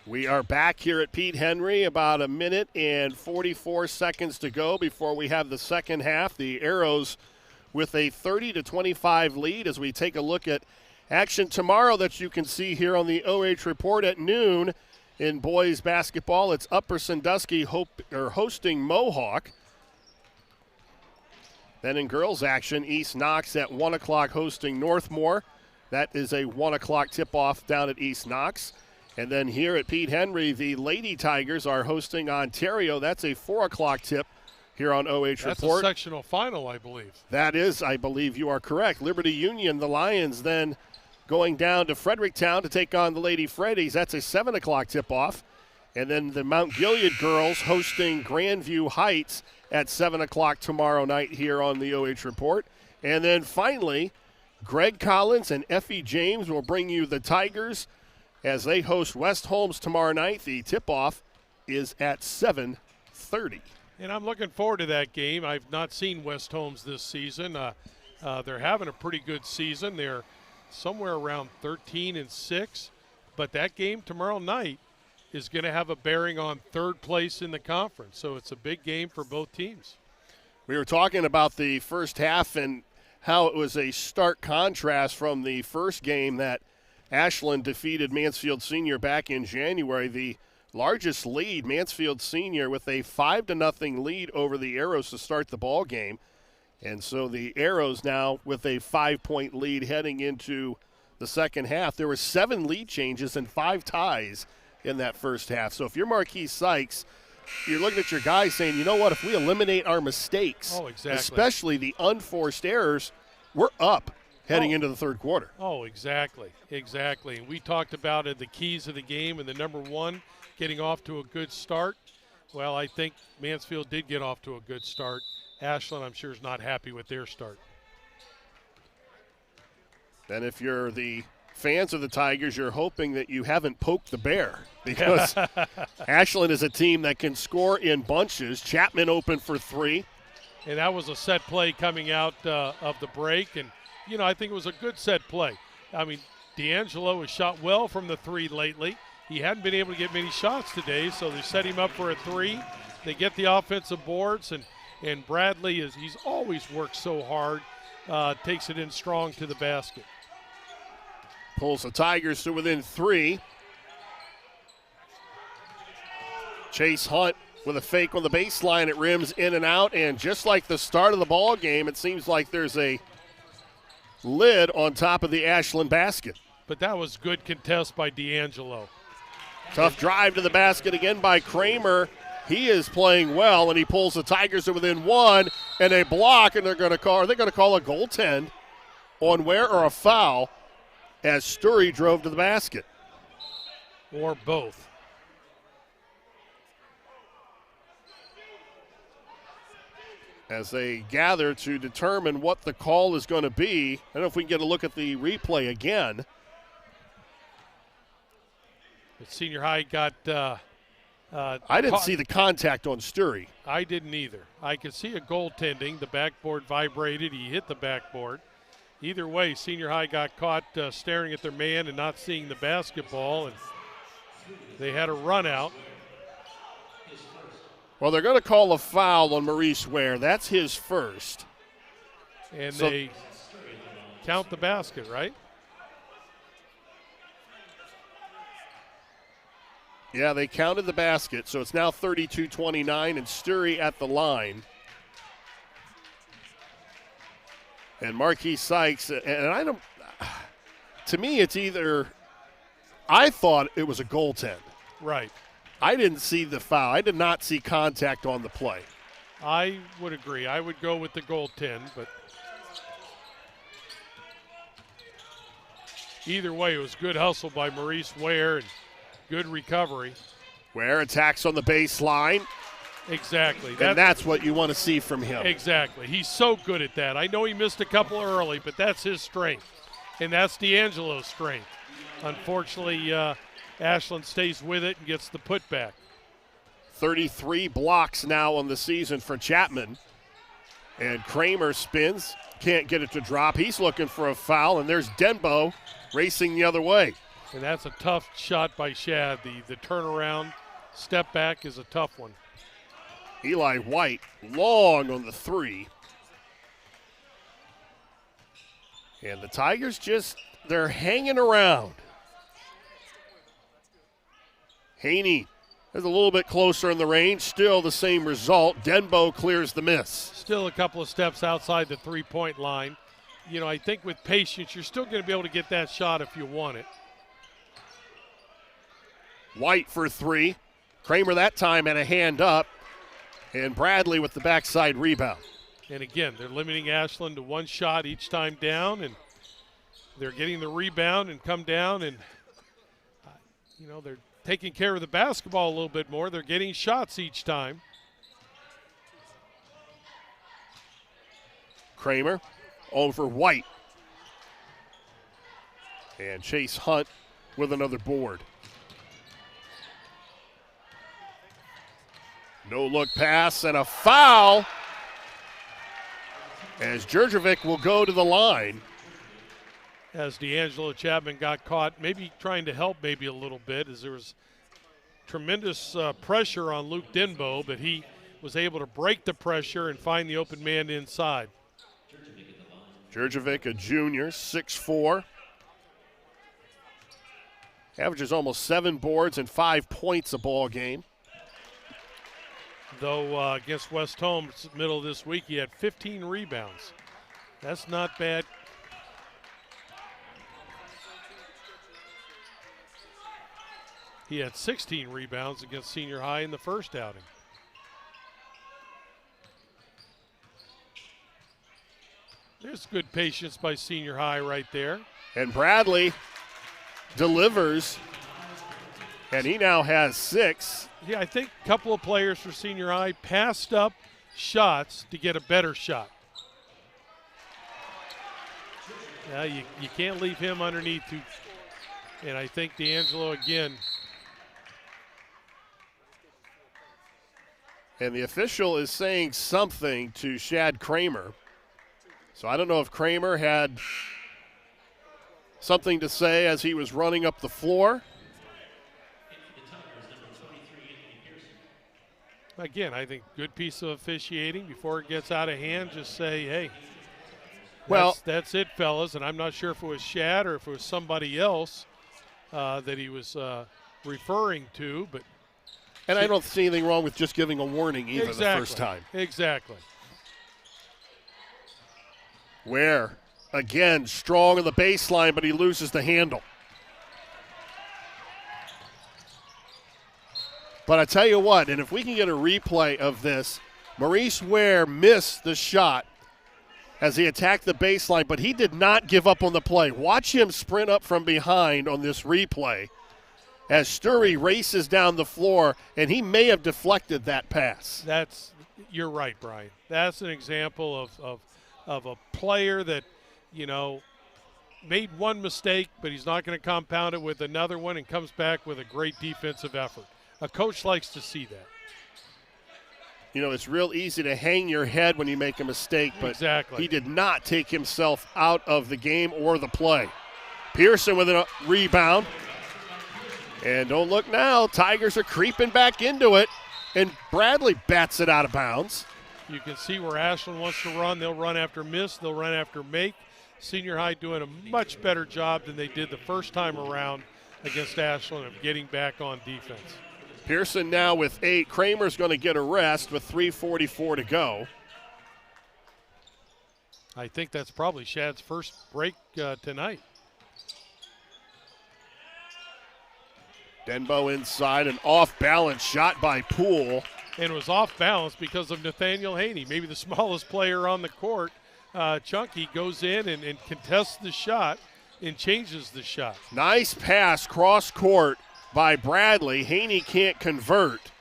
We are back here at Pete Henry, about a minute and 44 seconds to go before we have the second half. The Arrows with a 30-25 lead as we take a look at action tomorrow that you can see here on the OH Report at noon in boys basketball. It's Upper Sandusky hosting Mohawk. Then in girls action, East Knox at 1 o'clock hosting Northmore. That is a 1 o'clock tip-off down at East Knox. And then here at Pete Henry, the Lady Tigers are hosting Ontario. That's a 4 o'clock tip here on OH Report. That's a sectional final, I believe. That is, I believe you are correct. Liberty Union, the Lions, then going down to Fredericktown to take on the Lady Freddies. That's a 7 o'clock tip-off. And then the Mount Gilead girls hosting Grandview Heights at 7 o'clock tomorrow night here on the OH Report. And then finally, Gregg Collins and Effie James will bring you the Tigers as they host West Holmes tomorrow night. The tip-off is at 7:30. And I'm looking forward to that game. I've not seen West Holmes this season. They're having a pretty good season. They're somewhere around 13-6. But that game tomorrow night is going to have a bearing on third place in the conference. So it's a big game for both teams. We were talking about the first half and how it was a stark contrast from the first game that Ashland defeated Mansfield Senior back in January. The largest lead, Mansfield Senior, with a 5-0 lead over the Arrows to start the ball game. And so the Arrows now with a 5-point lead heading into the second half. There were 7 lead changes and 5 ties in that first half. So if you're Marquise Sykes, you're looking at your guys saying, you know what, if we eliminate our mistakes, especially the unforced errors, we're up heading into the third quarter. Oh, exactly. We talked about the keys of the game, and the number one, getting off to a good start. Well, I think Mansfield did get off to a good start. Ashland, I'm sure, is not happy with their start. And if you're the fans of the Tigers, you're hoping that you haven't poked the bear, because Ashland is a team that can score in bunches. Chapman open for 3. And that was a set play coming out of the break. And, you know, I think it was a good set play. I mean, D'Angelo has shot well from the 3 lately. He hadn't been able to get many shots today, so they set him up for a 3. They get the offensive boards, and Bradley, he's always worked so hard, takes it in strong to the basket. Pulls the Tigers to within 3. Chase Hunt with a fake on the baseline. It rims in and out, and just like the start of the ball game, it seems like there's a lid on top of the Ashland basket. But that was good contest by D'Angelo. Tough drive to the basket again by Kramer. He is playing well, and he pulls the Tigers to within 1, and a block, and are they going to call a goaltend on Ware or a foul as Sturry drove to the basket? Or both. As they gather to determine what the call is going to be. I don't know if we can get a look at the replay again. The Senior High got I didn't see the contact on Sturry. I didn't either. I could see a goaltending. The backboard vibrated. He hit the backboard. Either way, Senior High got caught staring at their man and not seeing the basketball, and they had a run out. Well, they're going to call a foul on Maurice Ware. That's his first. And they count the basket, right? Yeah, they counted the basket, so it's now 32-29, and Sturry at the line. And Marquise Sykes, and I don't, to me it's either, I thought it was a goaltend. Right. I didn't see the foul. I did not see contact on the play. I would agree. I would go with the goaltend, but either way, it was good hustle by Maurice Ware and good recovery. Ware attacks on the baseline. Exactly. And that's what you want to see from him. Exactly. He's so good at that. I know he missed a couple early, but that's his strength. And that's D'Angelo's strength. Unfortunately, Ashland stays with it and gets the putback. 33 blocks now on the season for Chapman. And Kramer spins, can't get it to drop. He's looking for a foul, and there's Denbo racing the other way. And that's a tough shot by Shad. The turnaround step back is a tough one. Eli White long on the 3. And the Tigers they're hanging around. Haney is a little bit closer in the range. Still the same result. Denbo clears the miss. Still a couple of steps outside the three-point line. You know, I think with patience, you're still going to be able to get that shot if you want it. White for 3. Kramer that time had a hand up. And Bradley with the backside rebound. And again, they're limiting Ashland to one shot each time down. And they're getting the rebound and come down, and they're taking care of the basketball a little bit more. They're getting shots each time. Kramer over White. And Chase Hunt with another board. No look pass and a foul as Jurjevic will go to the line. As D'Angelo Chapman got caught, maybe trying to help maybe a little bit, as there was tremendous pressure on Luke Denbo, but he was able to break the pressure and find the open man inside. Jurjevic, a junior, 6'4". Averages almost 7 boards and 5 points a ball game. Though against West Holmes, middle of this week, he had 15 rebounds. That's not bad. He had 16 rebounds against Senior High in the first outing. There's good patience by Senior High right there. And Bradley delivers, and he now has 6. Yeah, I think a couple of players for Senior High passed up shots to get a better shot. Now you can't leave him underneath. And I think D'Angelo again. And the official is saying something to Shad Kramer. So I don't know if Kramer had something to say as he was running up the floor. Again, I think good piece of officiating before it gets out of hand. Just say, hey, well, that's it, fellas. And I'm not sure if it was Shad or if it was somebody else that he was referring to. And I don't see anything wrong with just giving a warning either exactly. The first time. Exactly. Ware, again, strong on the baseline, but he loses the handle. But I tell you what, and if we can get a replay of this, Maurice Ware missed the shot as he attacked the baseline, but he did not give up on the play. Watch him sprint up from behind on this replay as Sturry races down the floor, and he may have deflected that pass. You're right, Brian. That's an example of a player that, made one mistake, but he's not going to compound it with another one and comes back with a great defensive effort. A coach likes to see that. It's real easy to hang your head when you make a mistake, but exactly. He did not take himself out of the game or the play. Pearson with a rebound. And don't look now, Tigers are creeping back into it, and Bradley bats it out of bounds. You can see where Ashland wants to run. They'll run after miss. They'll run after make. Senior High doing a much better job than they did the first time around against Ashland of getting back on defense. Pearson now with 8. Kramer's going to get a rest with 3:44 to go. I think that's probably Shad's first break tonight. Denbo inside, an off-balance shot by Poole. And it was off balance because of Nathaniel Haney, maybe the smallest player on the court. Chunky goes in and contests the shot and changes the shot. Nice pass cross court by Bradley. Haney can't convert.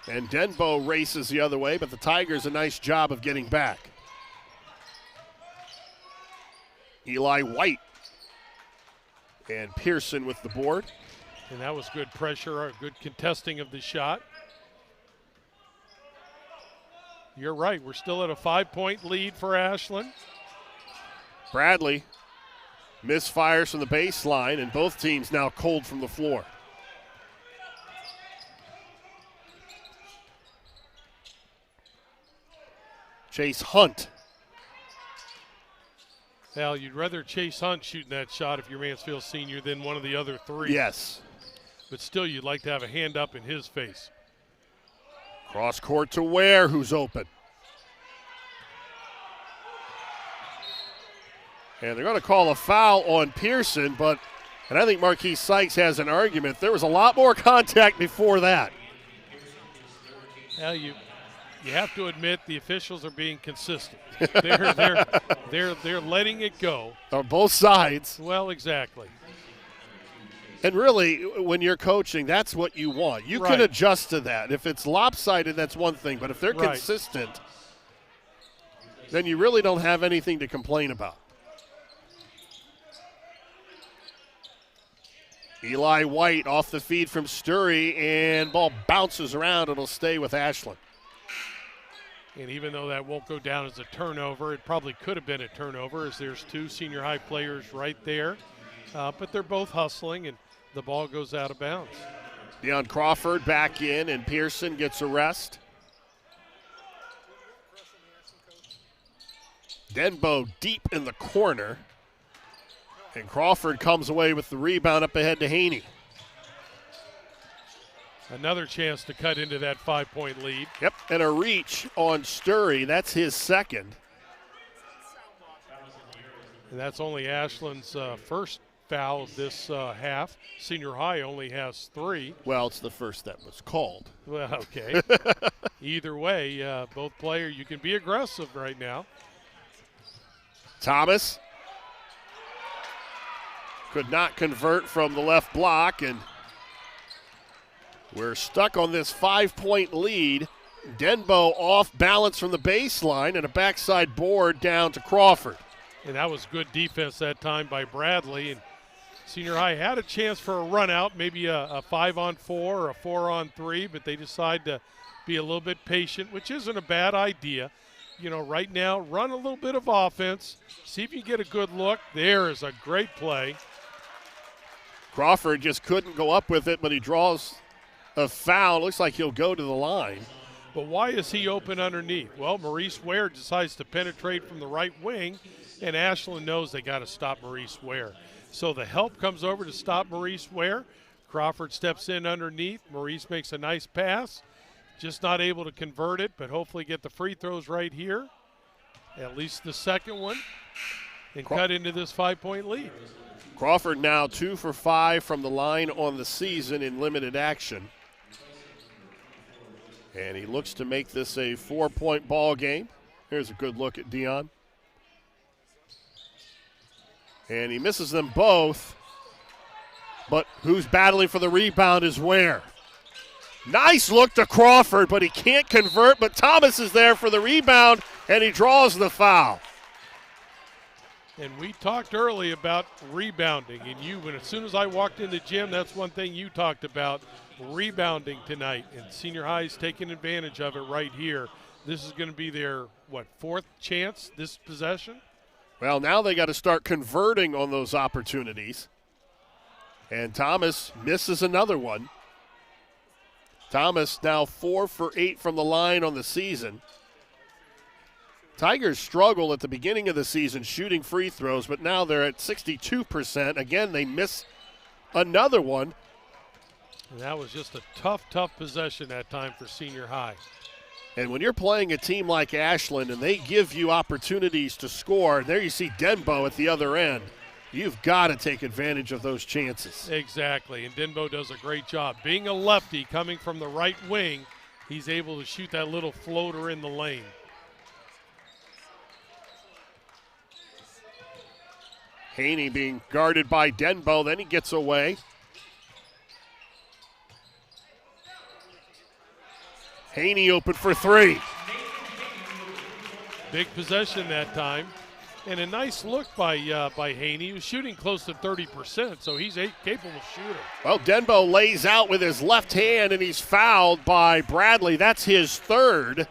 And Denbo races the other way, but the Tigers a nice job of getting back. Eli White and Pearson with the board. And that was good pressure, good contesting of the shot. You're right, we're still at a 5-point lead for Ashland. Bradley misfires from the baseline, and both teams now cold from the floor. Chase Hunt. Al, you'd rather Chase Hunt shooting that shot if you're Mansfield Senior than one of the other three. Yes. But still, you'd like to have a hand up in his face. Cross court to Ware, who's open. And they're going to call a foul on Pearson, and I think Marquise Sykes has an argument. There was a lot more contact before that. Now You have to admit the officials are being consistent. They're letting it go. On both sides. Well, exactly. And really, when you're coaching, that's what you want. You can adjust to that. If it's lopsided, that's one thing. But if they're consistent, then you really don't have anything to complain about. Eli White off the feed from Sturry, and ball bounces around. It'll stay with Ashland. And even though that won't go down as a turnover, it probably could have been a turnover, as there's two senior high players right there. But they're both hustling, and the ball goes out of bounds. Deion Crawford back in, and Pearson gets a rest. Denbo deep in the corner. And Crawford comes away with the rebound up ahead to Haney. Another chance to cut into that 5-point lead. Yep, and a reach on Sturry. That's his second. And that's only Ashland's first foul of this half. Senior high only has 3. Well, it's the first that was called. Well, okay. Either way, both players, you can be aggressive right now. Thomas could not convert from the left block, and we're stuck on this 5-point lead. Denbo off balance from the baseline, and a backside board down to Crawford. And that was good defense that time by Bradley. And Senior High had a chance for a run out, maybe a 5-on-4 or a 4-on-3, but they decide to be a little bit patient, which isn't a bad idea. You know, right now, run a little bit of offense, see if you get a good look. There is a great play. Crawford just couldn't go up with it, but he draws a foul. Looks like he'll go to the line. But why is he open underneath? Well, Maurice Ware decides to penetrate from the right wing, and Ashland knows they got to stop Maurice Ware. So the help comes over to stop Maurice Ware. Crawford steps in underneath. Maurice makes a nice pass. Just not able to convert it, but hopefully get the free throws right here. At least the second one. And cut into this 5-point lead. Crawford now 2 for 5 from the line on the season in limited action. And he looks to make this a 4-point ball game. Here's a good look at Deion. And he misses them both. But who's battling for the rebound is Ware. Nice look to Crawford, but he can't convert. But Thomas is there for the rebound, and he draws the foul. And we talked early about rebounding. And as soon as I walked in the gym, that's one thing you talked about, rebounding tonight. And Senior High is taking advantage of it right here. This is going to be their, 4th chance this possession? Well, now they got to start converting on those opportunities. And Thomas misses another one. Thomas now 4 for 8 from the line on the season. Tigers struggle at the beginning of the season shooting free throws, but now they're at 62%. Again, they miss another one. And that was just a tough possession that time for Senior High. And when you're playing a team like Ashland and they give you opportunities to score, there you see Denbo at the other end. You've got to take advantage of those chances. Exactly, and Denbo does a great job. Being a lefty coming from the right wing, he's able to shoot that little floater in the lane. Haney being guarded by Denbo, then he gets away. Haney open for 3. Big possession that time. And a nice look by Haney. He was shooting close to 30%, so he's a capable shooter. Well, Denbo lays out with his left hand, and he's fouled by Bradley. That's his 3rd.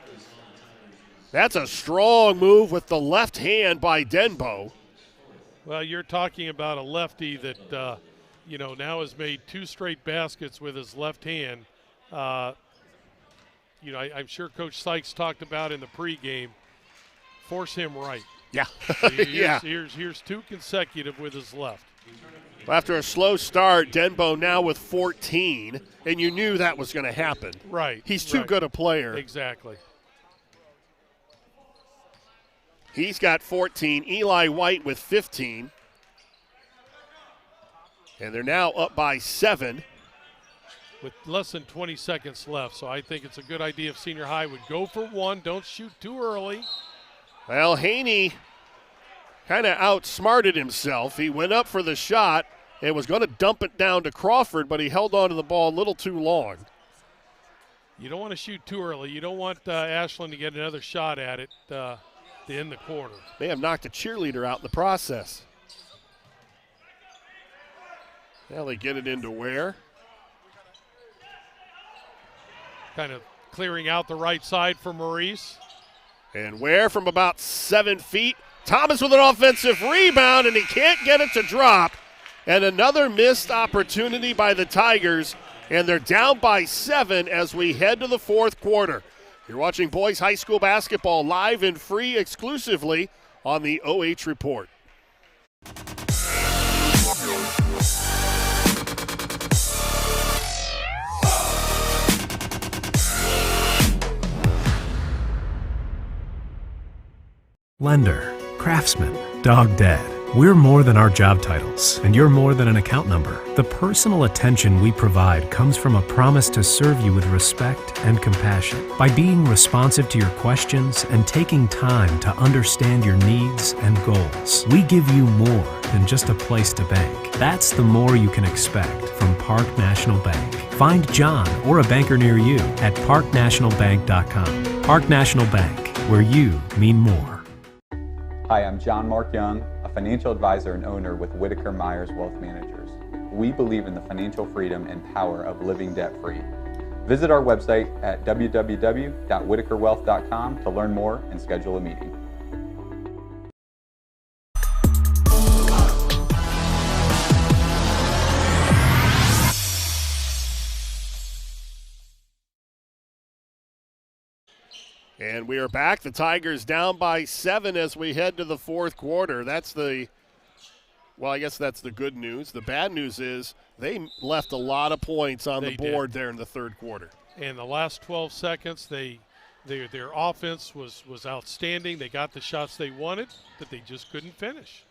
That's a strong move with the left hand by Denbo. Well, you're talking about a lefty that, now has made 2 straight baskets with his left hand. I'm sure Coach Sykes talked about in the pregame, force him right. Yeah. Here's 2 consecutive with his left. After a slow start, Denbo now with 14, and you knew that was going to happen. Right. He's too good a player. Exactly. He's got 14. Eli White with 15. And they're now up by 7. with less than 20 seconds left. So I think it's a good idea if Senior High would go for one. Don't shoot too early. Well, Haney kind of outsmarted himself. He went up for the shot and was going to dump it down to Crawford, but he held on to the ball a little too long. You don't want to shoot too early. You don't want Ashland to get another shot at it to end the quarter. They have knocked a cheerleader out in the process. Now they get it into Ware. Kind of clearing out the right side for Maurice. And Ware from about 7 feet. Thomas with an offensive rebound, and he can't get it to drop. And another missed opportunity by the Tigers, and they're down by 7 as we head to the fourth quarter. You're watching boys high school basketball live and free exclusively on the OH Report. Lender, craftsman, dog dead. We're more than our job titles, and you're more than an account number. The personal attention we provide comes from a promise to serve you with respect and compassion. By being responsive to your questions and taking time to understand your needs and goals, we give you more than just a place to bank. That's the more you can expect from Park National Bank. Find John or a banker near you at parknationalbank.com. Park National Bank, where you mean more. Hi, I'm John Mark Young, a financial advisor and owner with Whitaker Myers Wealth Managers. We believe in the financial freedom and power of living debt-free. Visit our website at www.whitakerwealth.com to learn more and schedule a meeting. And we are back. The Tigers down by 7 as we head to the fourth quarter. I guess that's the good news. The bad news is they left a lot of points on the board there in the third quarter. And the last 12 seconds, their offense was outstanding. They got the shots they wanted, but they just couldn't finish.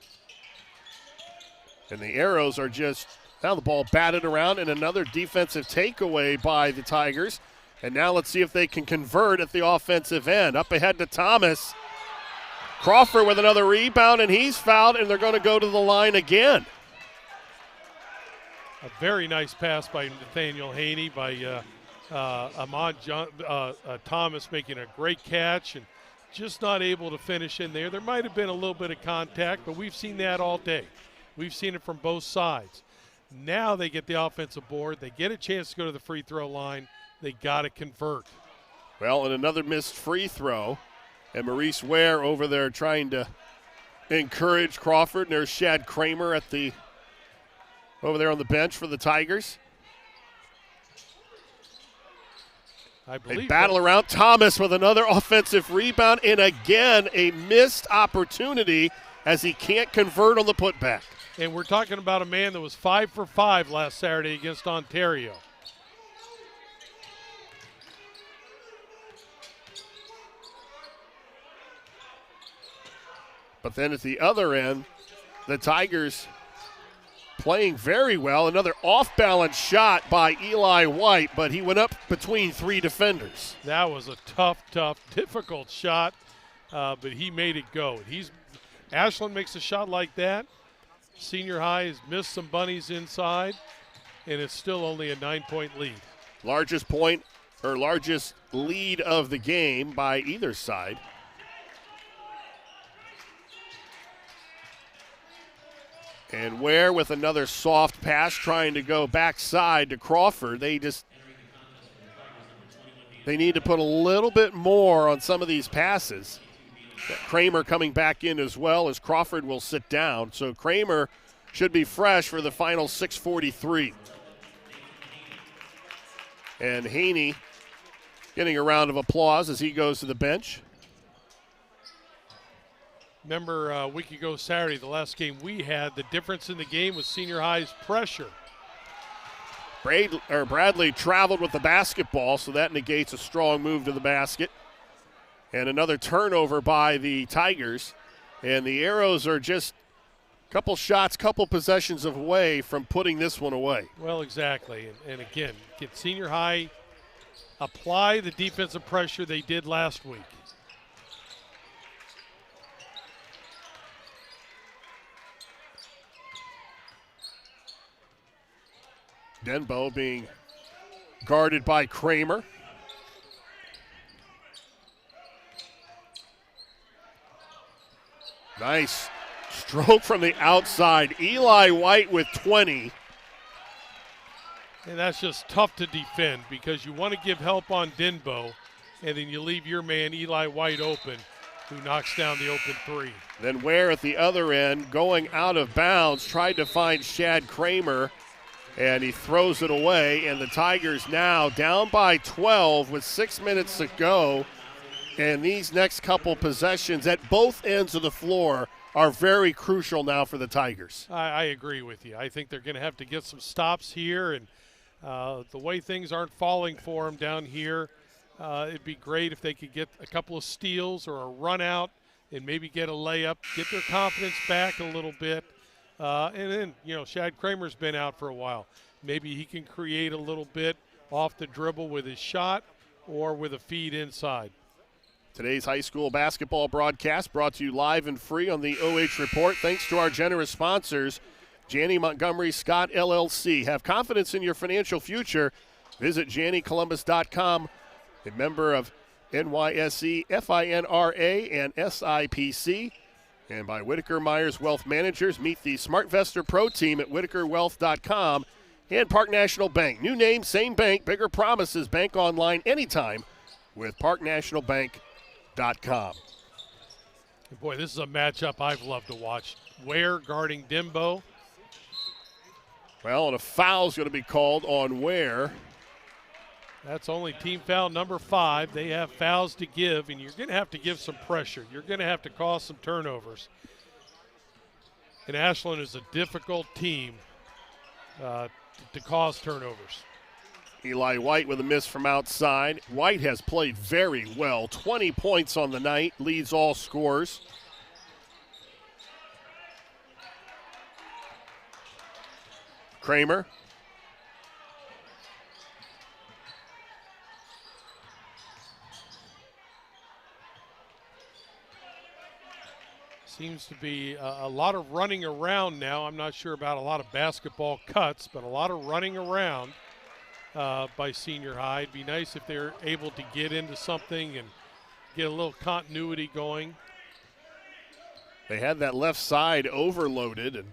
And the Arrows are just, now the ball batted around, and another defensive takeaway by the Tigers. And now let's see if they can convert at the offensive end. Up ahead to Thomas. Crawford with another rebound, and he's fouled, and they're going to go to the line again. A very nice pass by Nathaniel Haney, by Thomas making a great catch and just not able to finish in there. There might have been a little bit of contact, but we've seen that all day. We've seen it from both sides. Now they get the offensive board. They get a chance to go to the free throw line. They got to convert. Well, and another missed free throw. And Maurice Ware over there trying to encourage Crawford. And there's Shad Kramer over there on the bench for the Tigers. They battle around. Thomas with another offensive rebound. And again, a missed opportunity as he can't convert on the putback. And we're talking about a man that was 5 for 5 last Saturday against Ontario. But then at the other end, the Tigers playing very well. Another off-balance shot by Eli White, but he went up between 3 defenders. That was a tough, difficult shot, but he made it go. Ashland makes a shot like that. Senior High has missed some bunnies inside, and it's still only a 9-point lead. Largest lead of the game by either side. And Ware with another soft pass trying to go backside to Crawford. They need to put a little bit more on some of these passes. Kramer coming back in as well as Crawford will sit down. So Kramer should be fresh for the final 6:43. And Haney getting a round of applause as he goes to the bench. Remember a week ago Saturday, the last game we had, the difference in the game was Senior High's pressure. Bradley traveled with the basketball, so that negates a strong move to the basket. And another turnover by the Tigers. And the Arrows are just Couple shots, couple possessions away from putting this one away. Well, exactly. And again, get Senior High apply the defensive pressure they did last week. Denbo being guarded by Kramer. Nice stroke from the outside. Eli White with 20. And that's just tough to defend because you want to give help on Denbo, and then you leave your man Eli White open, who knocks down the open three. Then Ware at the other end, going out of bounds, tried to find Shad Kramer, and he throws it away. And the Tigers now down by 12 with 6 minutes to go. And these next couple possessions at both ends of the floor are very crucial now for the Tigers. I agree with you. I think they're going to have to get some stops here, and the way things aren't falling for them down here, it'd be great if they could get a couple of steals or a run out and maybe get a layup, get their confidence back a little bit. And then, Shad Kramer's been out for a while. Maybe he can create a little bit off the dribble with his shot or with a feed inside. Today's high school basketball broadcast brought to you live and free on the OH Report. Thanks to our generous sponsors, Janney Montgomery Scott LLC. Have confidence in your financial future. Visit JannyColumbus.com, a member of NYSE, FINRA, and SIPC. And by Whitaker Myers Wealth Managers. Meet the SmartVestor Pro team at WhitakerWealth.com. And Park National Bank. New name, same bank, bigger promises. Bank online anytime with ParkNationalBank.com. Boy, this is a matchup I've loved to watch. Ware guarding Denbo. Well, and a foul's going to be called on Ware. That's only team foul number 5. They have fouls to give, and you're going to have to give some pressure. You're going to have to cause some turnovers. And Ashland is a difficult team to cause turnovers. Eli White with a miss from outside. White has played very well. 20 points on the night, leads all scorers. Kramer. Seems to be a lot of running around now. I'm not sure about a lot of basketball cuts, but a lot of running around by Senior High. It'd be nice if they're able to get into something and get a little continuity going. They had that left side overloaded, and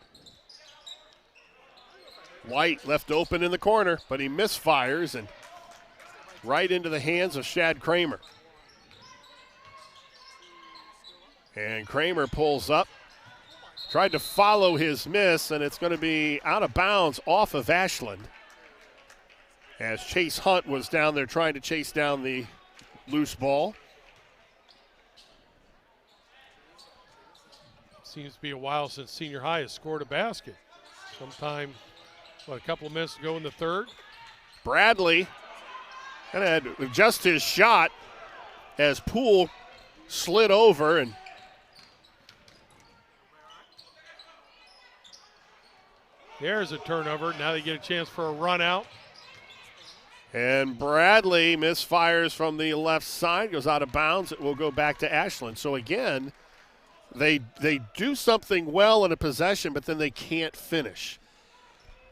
White left open in the corner, but he misfires and right into the hands of Shad Kramer. And Kramer pulls up, tried to follow his miss, and it's going to be out of bounds off of Ashland, as Chase Hunt was down there trying to chase down the loose ball. Seems to be a while since Senior High has scored a basket. Sometime, a couple of minutes ago in the third. Bradley kind of adjust his shot as Poole slid over, and there's a turnover. Now they get a chance for a run out. And Bradley misfires from the left side, goes out of bounds. It will go back to Ashland. So again, they do something well in a possession, but then they can't finish.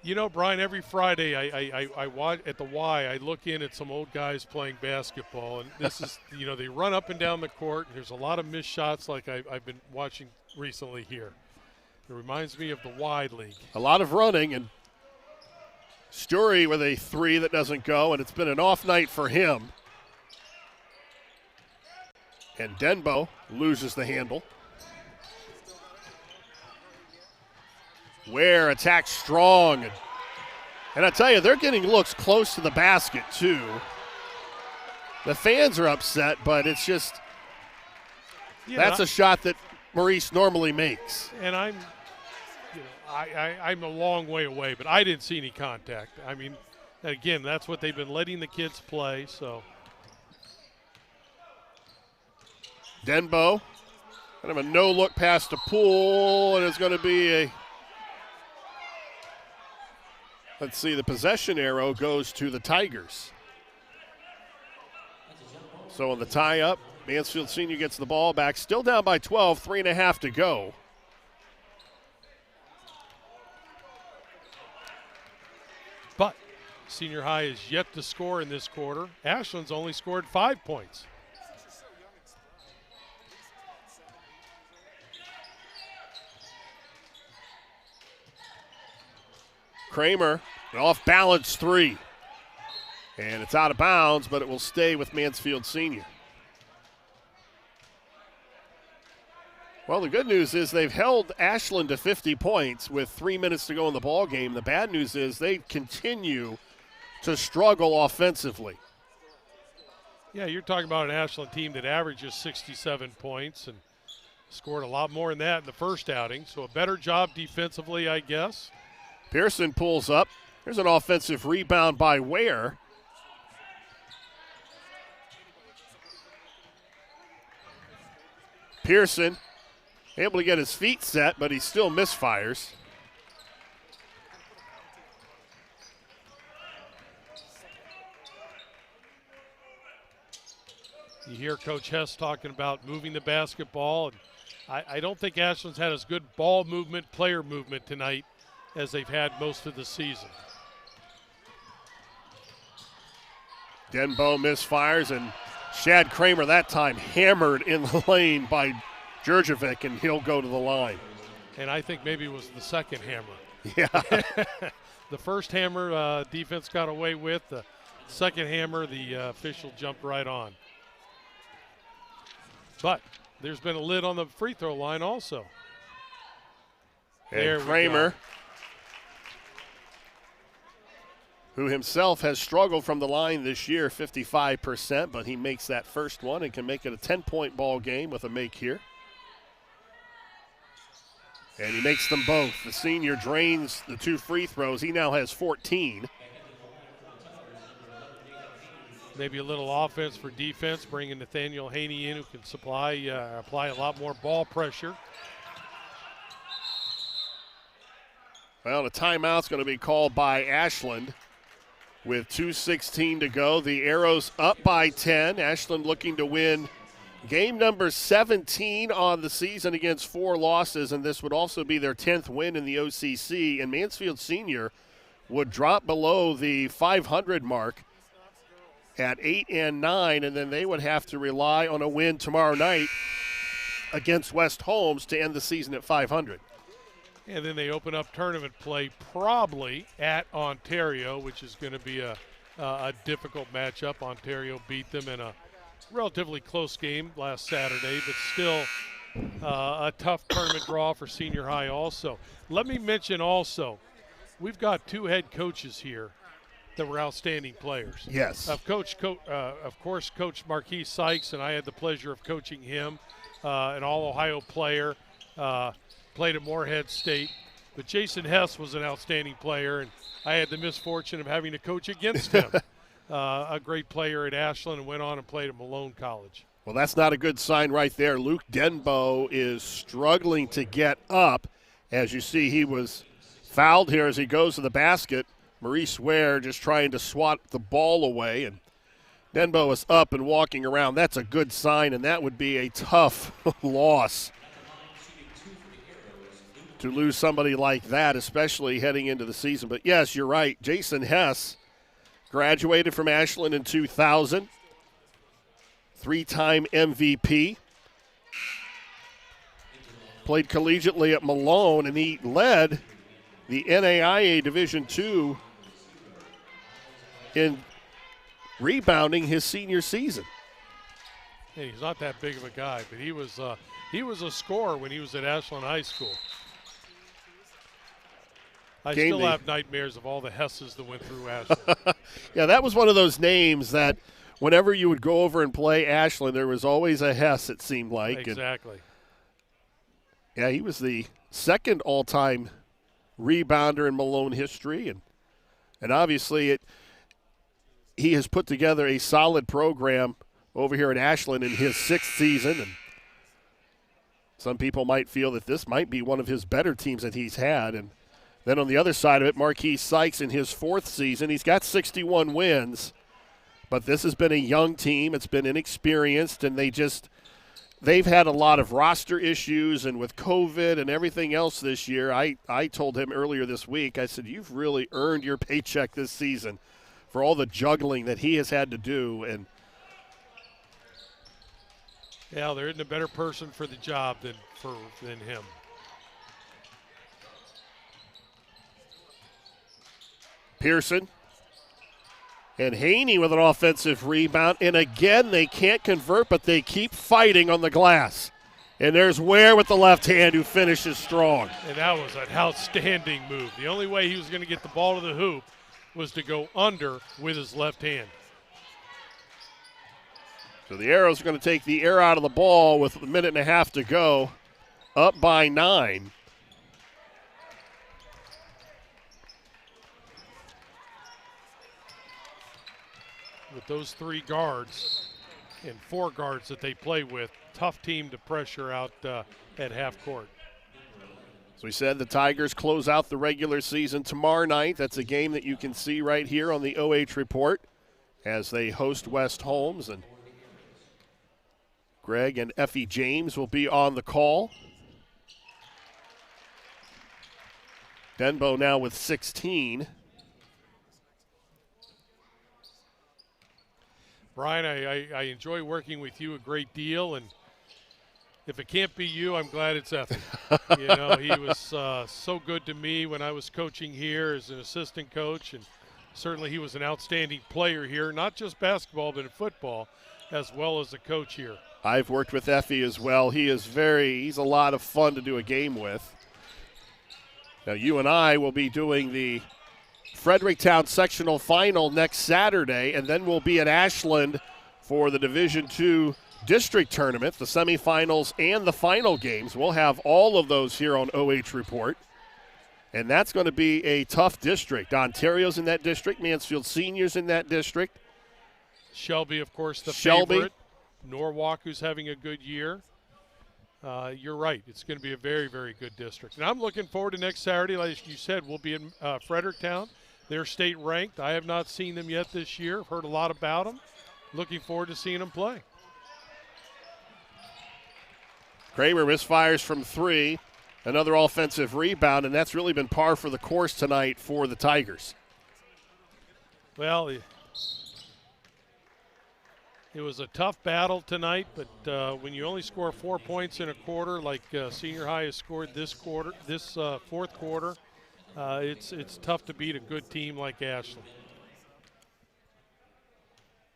You know, Brian, every Friday I watch at the Y, I look in at some old guys playing basketball, and this is, they run up and down the court. And there's a lot of missed shots like I've been watching recently here. It reminds me of the Y League. A lot of running, and Story with a three that doesn't go, and it's been an off night for him. And Denbo loses the handle. Ware attacks strong. And I tell you, they're getting looks close to the basket, too. The fans are upset, but it's just, that's a shot that Maurice normally makes. And I'm a long way away, but I didn't see any contact. I mean, again, that's what they've been letting the kids play, so. Denbo Kind of a no-look pass to Poole, and it's going to be a, let's see, the possession arrow goes to the Tigers. So on the tie-up, Mansfield Senior gets the ball back, still down by 12, 3.5 to go. But Senior High is yet to score in this quarter. Ashland's only scored 5 points. Kramer, an off-balance three. And it's out of bounds, but it will stay with Mansfield Senior. Well, the good news is they've held Ashland to 50 points with 3 minutes to go in the ball game. The bad news is they continue to struggle offensively. Yeah, you're talking about an Ashland team that averages 67 points and scored a lot more than that in the first outing. So a better job defensively, I guess. Pearson pulls up. There's an offensive rebound by Ware. Pearson able to get his feet set, but he still misfires. You hear Coach Hess talking about moving the basketball. And I don't think Ashland's had as good ball movement, player movement tonight as they've had most of the season. Denbo misfires, and Shad Kramer that time hammered in the lane by Djurjevic, and he'll go to the line. And I think maybe it was the second hammer. Yeah. The first hammer defense got away with. The second hammer, the official jumped right on. But there's been a lid on the free throw line also. And there Kramer, who himself has struggled from the line this year, 55%, but he makes that first one and can make it a 10-point ball game with a make here. And he makes them both. The senior drains the 2 free throws. He now has 14. Maybe a little offense for defense, bringing Nathaniel Haney in, who can apply a lot more ball pressure. Well, the timeout's going to be called by Ashland with 2:16 to go. The Arrows up by 10. Ashland looking to win game number 17 on the season against 4 losses, and this would also be their 10th win in the OCC. And Mansfield Senior would drop below the 500 mark at 8-9, and then they would have to rely on a win tomorrow night against West Holmes to end the season at 500. And then they open up tournament play probably at Ontario, which is going to be a difficult matchup. Ontario beat them in a relatively close game last Saturday, but still a tough tournament draw for Senior High also. Let me mention also, we've got 2 head coaches here that were outstanding players. Yes. Of course, Coach Marquis Sykes, and I had the pleasure of coaching him, an All-Ohio player, played at Morehead State. But Jason Hess was an outstanding player, and I had the misfortune of having to coach against him. A great player at Ashland and went on and played at Malone College. Well, that's not a good sign right there. Luke Denbo is struggling to get up. As you see, he was fouled here as he goes to the basket. Maurice Ware just trying to swat the ball away, and Denbo is up and walking around. That's a good sign, and that would be a tough loss to lose somebody like that, especially heading into the season. But, yes, you're right. Jason Hess graduated from Ashland in 2000, 3-time MVP. Played collegiately at Malone, and he led the NAIA Division II in rebounding his senior season. Hey, he's not that big of a guy, but he was a scorer when he was at Ashland High School. I still have nightmares of all the Hesses that went through Ashland. Yeah, that was one of those names that whenever you would go over and play Ashland, there was always a Hess, it seemed like. Exactly. And, yeah, he was the second all-time rebounder in Malone history, and obviously he has put together a solid program over here at Ashland in his 6th season, and some people might feel that this might be one of his better teams that he's had. And then on the other side of it, Marquis Sykes in his 4th season, he's got 61 wins. But this has been a young team. It's been inexperienced, and they've had a lot of roster issues, and with COVID and everything else this year, I told him earlier this week, I said, you've really earned your paycheck this season for all the juggling that he has had to do. And yeah, there isn't a better person for the job than him. Pearson. And Haney with an offensive rebound. And again, they can't convert, but they keep fighting on the glass. And there's Ware with the left hand who finishes strong. And that was an outstanding move. The only way he was going to get the ball to the hoop was to go under with his left hand. So the Arrows are going to take the air out of the ball with a minute and a half to go, up by 9. With those 3 guards and 4 guards that they play with, tough team to pressure out at half court. As we said, the Tigers close out the regular season tomorrow night. That's a game that you can see right here on the OH Report as they host West Holmes. And Gregg and Effie James will be on the call. Denbo now with 16. Brian, I enjoy working with you a great deal, and if it can't be you, I'm glad it's Effie. You know, he was so good to me when I was coaching here as an assistant coach, and certainly he was an outstanding player here, not just basketball but in football, as well as a coach here. I've worked with Effie as well. He's a lot of fun to do a game with. Now, you and I will be doing the Fredericktown sectional final next Saturday, and then we'll be at Ashland for the Division II district tournament, the semifinals and the final games. We'll have all of those here on OH Report, and that's going to be a tough district. Ontario's in that district. Mansfield Senior's in that district. Shelby, of course, the favorite. Norwalk, who's having a good year. You're right. It's going to be a very, very good district. And I'm looking forward to next Saturday. Like you said, we'll be in Fredericktown. They're state ranked. I have not seen them yet this year. Heard a lot about them. Looking forward to seeing them play. Kramer misfires from 3. Another offensive rebound, and that's really been par for the course tonight for the Tigers. Well, it was a tough battle tonight, but when you only score 4 points in a quarter, like Senior High has scored this fourth quarter, it's tough to beat a good team like Ashland.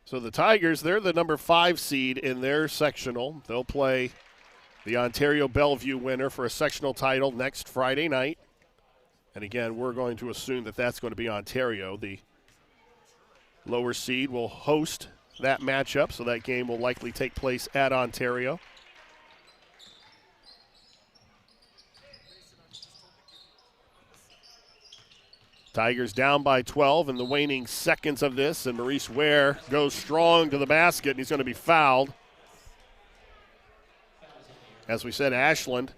So the Tigers, they're the number 5 seed in their sectional. They'll play the Ontario Bellevue winner for a sectional title next Friday night. And again, we're going to assume that that's going to be Ontario. The lower seed will host that matchup, so that game will likely take place at Ontario. Tigers down by 12 in the waning seconds of this, and Maurice Ware goes strong to the basket, and he's going to be fouled. As we said, Ashland,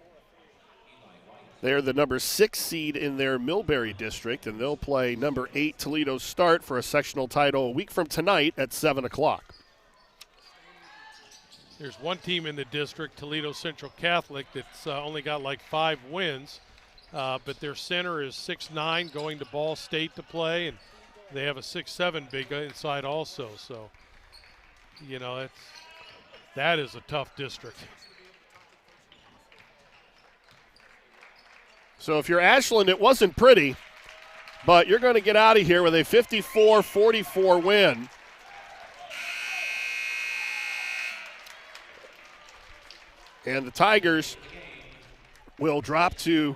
they're the number 6 seed in their Millbury district, and they'll play number 8 Toledo Start for a sectional title a week from tonight at 7 o'clock. There's one team in the district, Toledo Central Catholic, that's only got like 5 wins, but their center is 6'9", going to Ball State to play, and they have a 6'7" big inside also. So, you know, that is a tough district. So if you're Ashland, it wasn't pretty, but you're going to get out of here with a 54-44 win. And the Tigers will drop to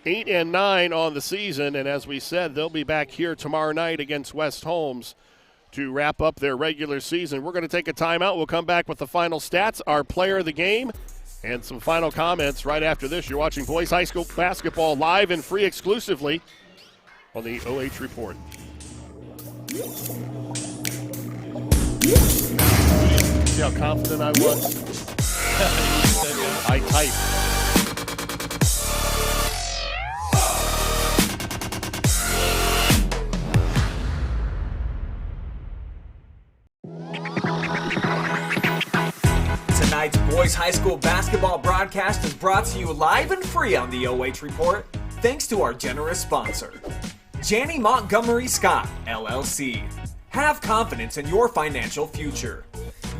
8-9 on the season, and as we said, they'll be back here tomorrow night against West Holmes to wrap up their regular season. We're going to take a timeout. We'll come back with the final stats, our player of the game, and some final comments right after this. You're watching boys high school basketball live and free exclusively on the OH Report. See how confident I was? I type. Tonight's boys high school basketball broadcast is brought to you live and free on the OH Report, thanks to our generous sponsor, Janney Montgomery Scott, LLC. Have confidence in your financial future.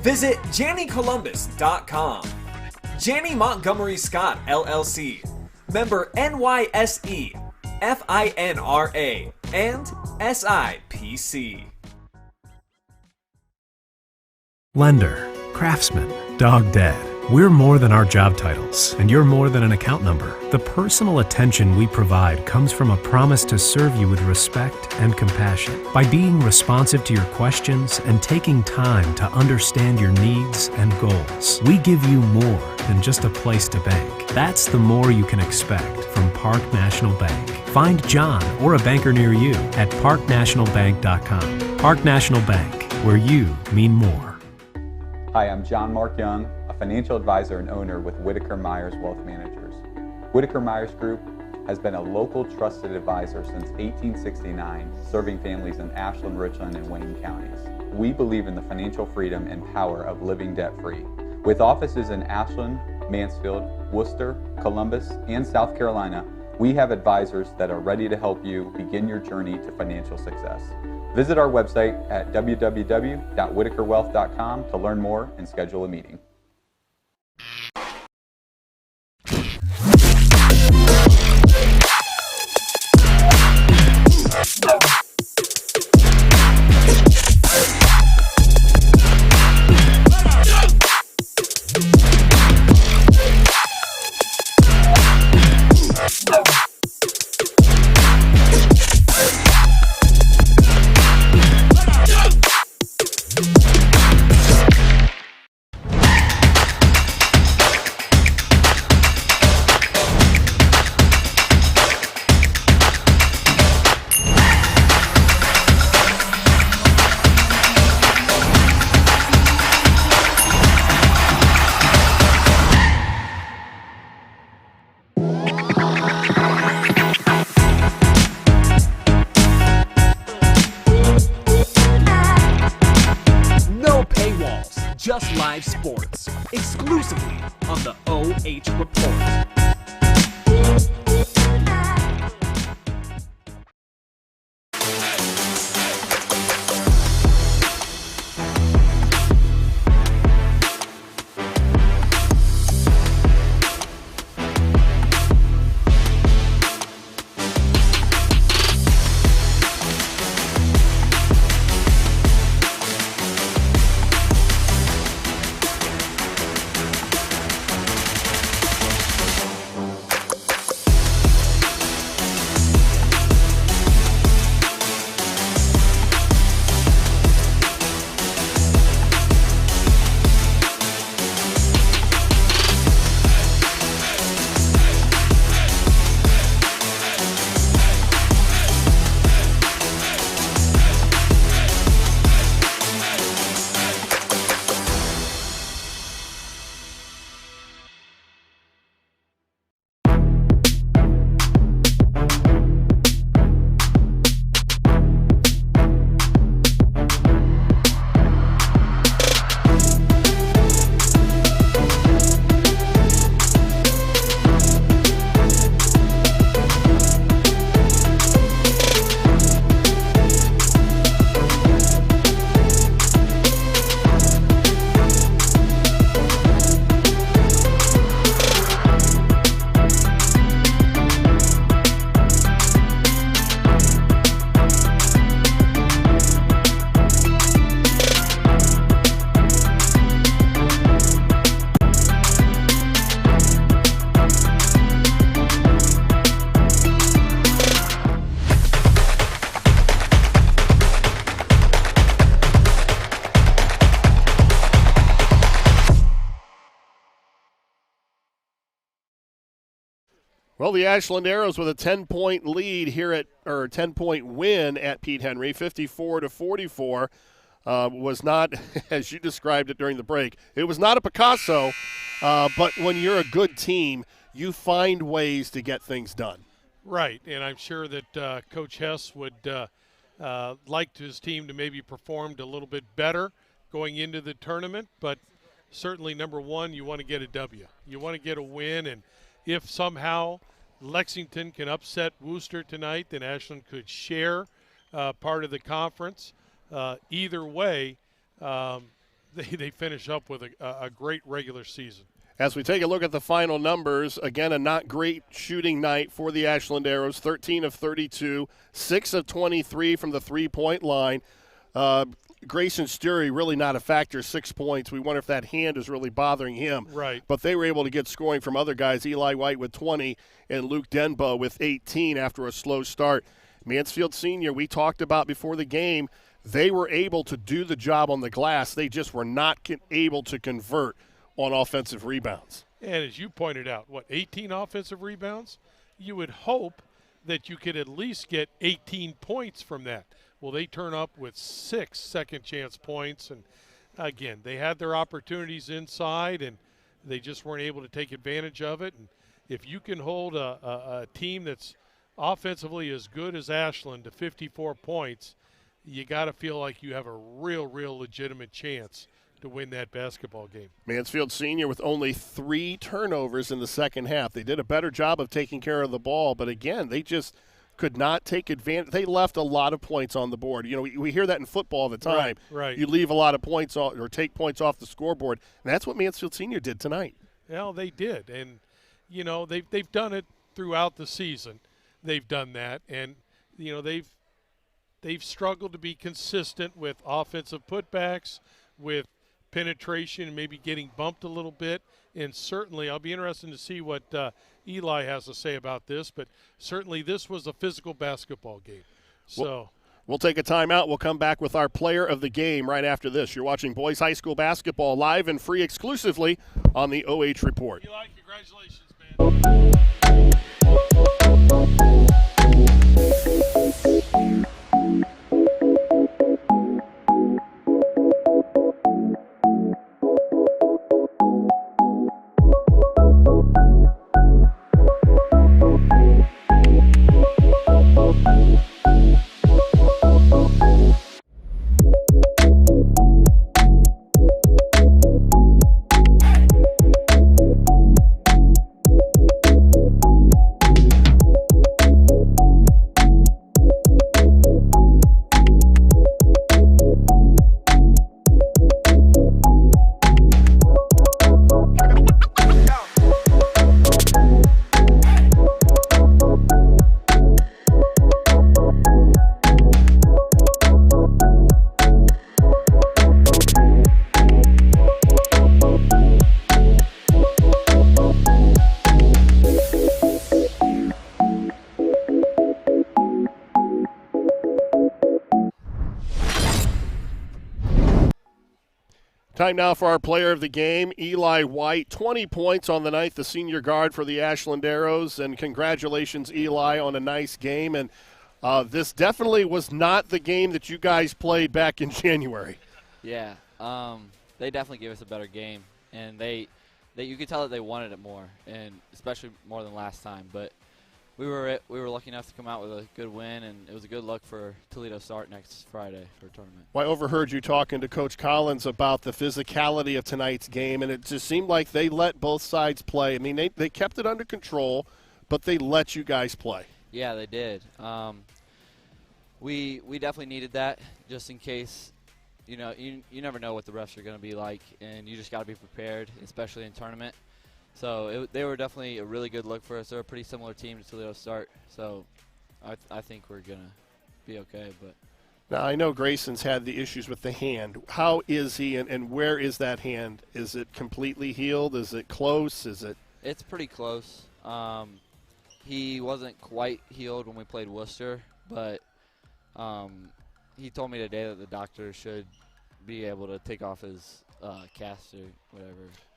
Visit JannyColumbus.com. Janney Montgomery Scott, LLC. Member NYSE, FINRA, and SIPC. Lender, craftsman, dog dead. We're more than our job titles, and you're more than an account number. The personal attention we provide comes from a promise to serve you with respect and compassion. By being responsive to your questions and taking time to understand your needs and goals, we give you more than just a place to bank. That's the more you can expect from Park National Bank. Find John or a banker near you at parknationalbank.com. Park National Bank, where you mean more. Hi, I'm John Mark Young, a financial advisor and owner with Whitaker Myers Wealth Managers. Whitaker Myers Group has been a local trusted advisor since 1869, serving families in Ashland, Richland, and Wayne counties. We believe in the financial freedom and power of living debt-free. With offices in Ashland, Mansfield, Worcester, Columbus, and South Carolina, we have advisors that are ready to help you begin your journey to financial success. Visit our website at www.whitakerwealth.com to learn more and schedule a meeting. Just live sports, exclusively on the OH Report. Well, the Ashland Arrows with a 10-point lead here or 10-point win at Pete Henry, 54-44, was not, as you described it during the break, it was not a Picasso But when you're a good team, you find ways to get things done. Right, and I'm sure that Coach Hess would like his team to maybe performed a little bit better going into the tournament, but certainly, number one, you want to get a W. You want to get a win, and if somehow Lexington can upset Worcester tonight, then Ashland could share part of the conference. Either way, they finish up with a great regular season. As we take a look at the final numbers, again, a not great shooting night for the Ashland Arrows, 13 of 32, 6 of 23 from the three-point line. Grayson Sturry really not a factor, 6 points. We wonder if that hand is really bothering him. Right. But they were able to get scoring from other guys, Eli White with 20 and Luke Denbo with 18 after a slow start. Mansfield Senior, we talked about before the game, they were able to do the job on the glass. They just were not able to convert on offensive rebounds. And as you pointed out, 18 offensive rebounds? You would hope that you could at least get 18 points from that. Well, they turn up with 6 second-chance points. And, again, they had their opportunities inside, and they just weren't able to take advantage of it. And if you can hold a team that's offensively as good as Ashland to 54 points, you got to feel like you have a real legitimate chance to win that basketball game. Mansfield Senior with only 3 turnovers in the second half. They did a better job of taking care of the ball, but again, they just could not take advantage. They left a lot of points on the board. You know, we hear that in football all the time. Right. You leave a lot of points off, or take points off the scoreboard, and that's what Mansfield Senior did tonight. Well, they did, and you know they've done it throughout the season. They've done that, and you know they've struggled to be consistent with offensive putbacks, with penetration, and maybe getting bumped a little bit. And certainly I'll be interested to see what Eli has to say about this, but certainly this was a physical basketball game. So we'll take a timeout. We'll come back with our player of the game right after this. You're watching boys high school basketball live and free exclusively on the OH Report. Eli, congratulations, man. Time now for our player of the game, Eli White. 20 points on the night, the senior guard for the Ashland Arrows. And congratulations, Eli, on a nice game. And this definitely was not the game that you guys played back in January. Yeah, they definitely gave us a better game. And you could tell that they wanted it more, and especially more than last time. But we were lucky enough to come out with a good win, and it was a good look for Toledo start next Friday for a tournament. Well, I overheard you talking to Coach Collins about the physicality of tonight's game, and it just seemed like they let both sides play. I mean, they kept it under control, but they let you guys play. Yeah, they did. We definitely needed that just in case. You know, you never know what the refs are going to be like, and you just got to be prepared, especially in tournament. So they were definitely a really good look for us. They're a pretty similar team to Toledo start, so I think we're going to be okay. But now, I know Grayson's had the issues with the hand. How is he, and where is that hand? Is it completely healed? Is it close? It's pretty close. He wasn't quite healed when we played Worcester, but he told me today that the doctor should be able to take off his cast or whatever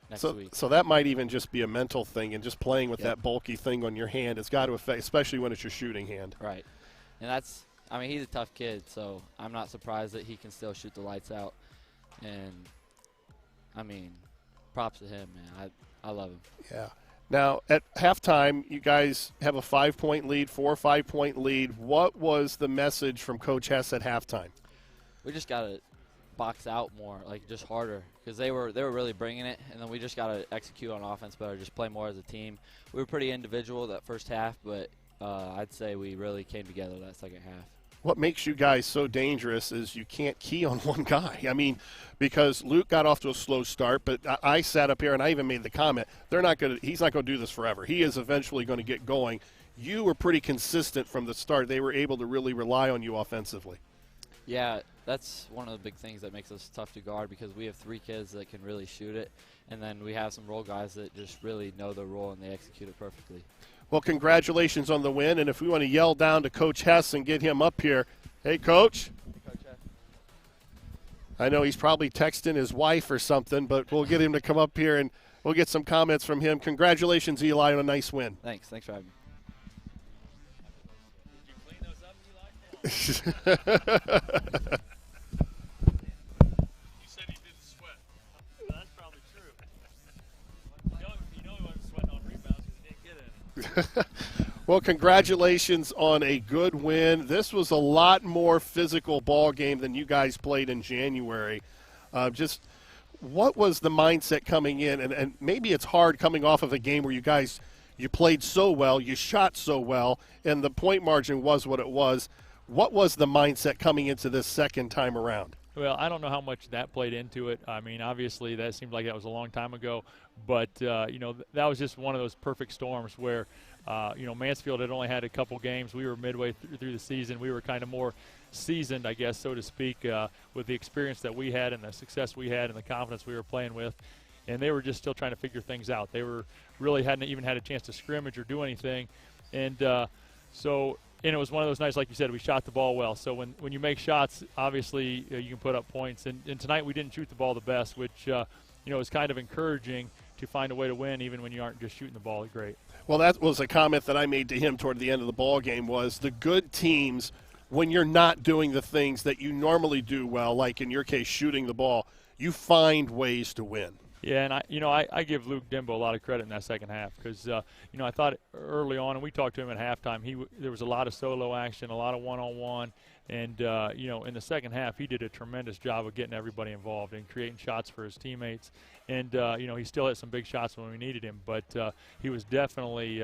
next week. So that might even just be a mental thing, and just playing with that bulky thing on your hand, it's got to affect, especially when it's your shooting hand. Right. And he's a tough kid, so I'm not surprised that he can still shoot the lights out. And, props to him, man. I love him. Yeah. Now, at halftime, you guys have a 5-point lead, 4 or 5-point lead. What was the message from Coach Hess at halftime? We just got to box out more, like just harder, because they were really bringing it, and then we just got to execute on offense better, just play more as a team. We were pretty individual that first half, but I'd say we really came together that second half. What makes you guys so dangerous is you can't key on one guy. I mean, because Luke got off to a slow start, but I sat up here and I even made the comment, he's not going to do this forever. He is eventually going to get going. You were pretty consistent from the start. They were able to really rely on you offensively. Yeah, that's one of the big things that makes us tough to guard, because we have 3 kids that can really shoot it, and then we have some role guys that just really know their role and they execute it perfectly. Well, congratulations on the win, and if we want to yell down to Coach Hess and get him up here. Hey, Coach. Hey, Coach Hess. I know he's probably texting his wife or something, but we'll get him to come up here and we'll get some comments from him. Congratulations, Eli, on a nice win. Thanks for having me. You said he didn't sweat. That's probably true. You know he wasn't sweating on rebounds because he didn't get any. Well, congratulations on a good win. This was a lot more physical ball game than you guys played in January. Just what was the mindset coming in? And maybe it's hard coming off of a game where you played so well, you shot so well, and the point margin was what it was. What was the mindset coming into this second time around? Well, I don't know how much that played into it. I mean, obviously that seemed like that was a long time ago, but that was just one of those perfect storms where Mansfield had only had a couple games. We were midway through the season. We were kind of more seasoned, I guess, so to speak, with the experience that we had and the success we had and the confidence we were playing with. And they were just still trying to figure things out. They were really hadn't even had a chance to scrimmage or do anything. And it was one of those nights, like you said, we shot the ball well. So when you make shots, obviously you can put up points. And tonight we didn't shoot the ball the best, which is kind of encouraging to find a way to win even when you aren't just shooting the ball great. Well, that was a comment that I made to him toward the end of the ball game, was the good teams, when you're not doing the things that you normally do well, like in your case shooting the ball, you find ways to win. Yeah, and I give Luke Dimbo a lot of credit in that second half because I thought early on, and we talked to him at halftime, there was a lot of solo action, a lot of one-on-one, and in the second half he did a tremendous job of getting everybody involved and creating shots for his teammates. And he still had some big shots when we needed him, but he was definitely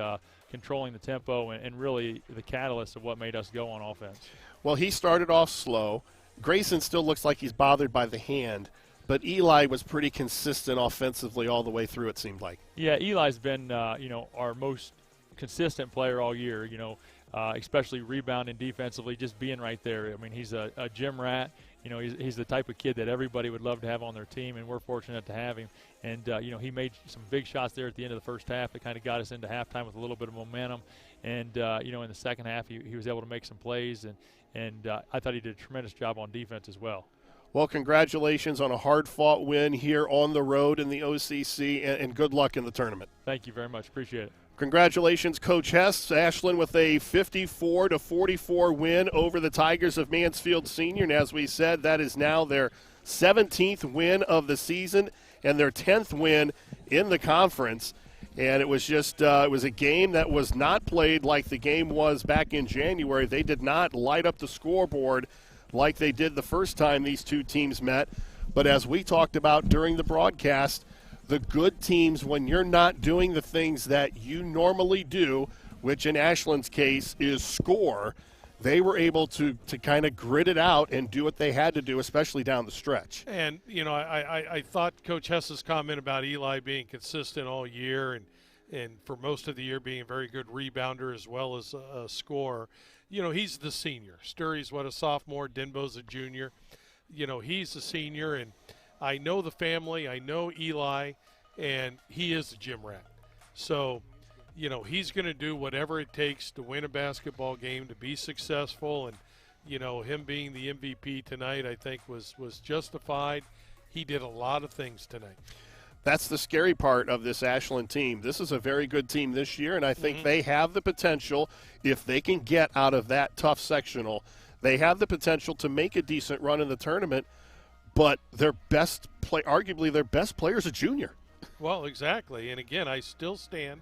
controlling the tempo and really the catalyst of what made us go on offense. Well, he started off slow. Grayson still looks like he's bothered by the hand. But Eli was pretty consistent offensively all the way through, it seemed like. Yeah, Eli's been, our most consistent player all year, especially rebounding defensively, just being right there. I mean, he's a gym rat. He's the type of kid that everybody would love to have on their team, and we're fortunate to have him. And, he made some big shots there at the end of the first half that kind of got us into halftime with a little bit of momentum. And, in the second half, he was able to make some plays, and I thought he did a tremendous job on defense as well. Well, congratulations on a hard-fought win here on the road in the OCC, and good luck in the tournament. Thank you very much. Appreciate it. Congratulations, Coach Hess. Ashland with a 54-44 win over the Tigers of Mansfield Senior. And as we said, that is now their 17th win of the season and their 10th win in the conference. And it was just it was a game that was not played like the game was back in January. They did not light up the scoreboard like they did the first time these two teams met. But as we talked about during the broadcast, the good teams, when you're not doing the things that you normally do, which in Ashland's case is score, they were able to kind of grit it out and do what they had to do, especially down the stretch. And, I thought Coach Hess's comment about Eli being consistent all year and for most of the year being a very good rebounder as well as a scorer. He's the senior. Sturry's a sophomore. Denbo's a junior. He's a senior, and I know the family. I know Eli, and he is a gym rat. So, he's going to do whatever it takes to win a basketball game, to be successful. And, him being the MVP tonight, I think, was justified. He did a lot of things tonight. That's the scary part of this Ashland team. This is a very good team this year, and I think they have the potential, if they can get out of that tough sectional, they have the potential to make a decent run in the tournament, but arguably their best player is a junior. Well, exactly. And again, I still stand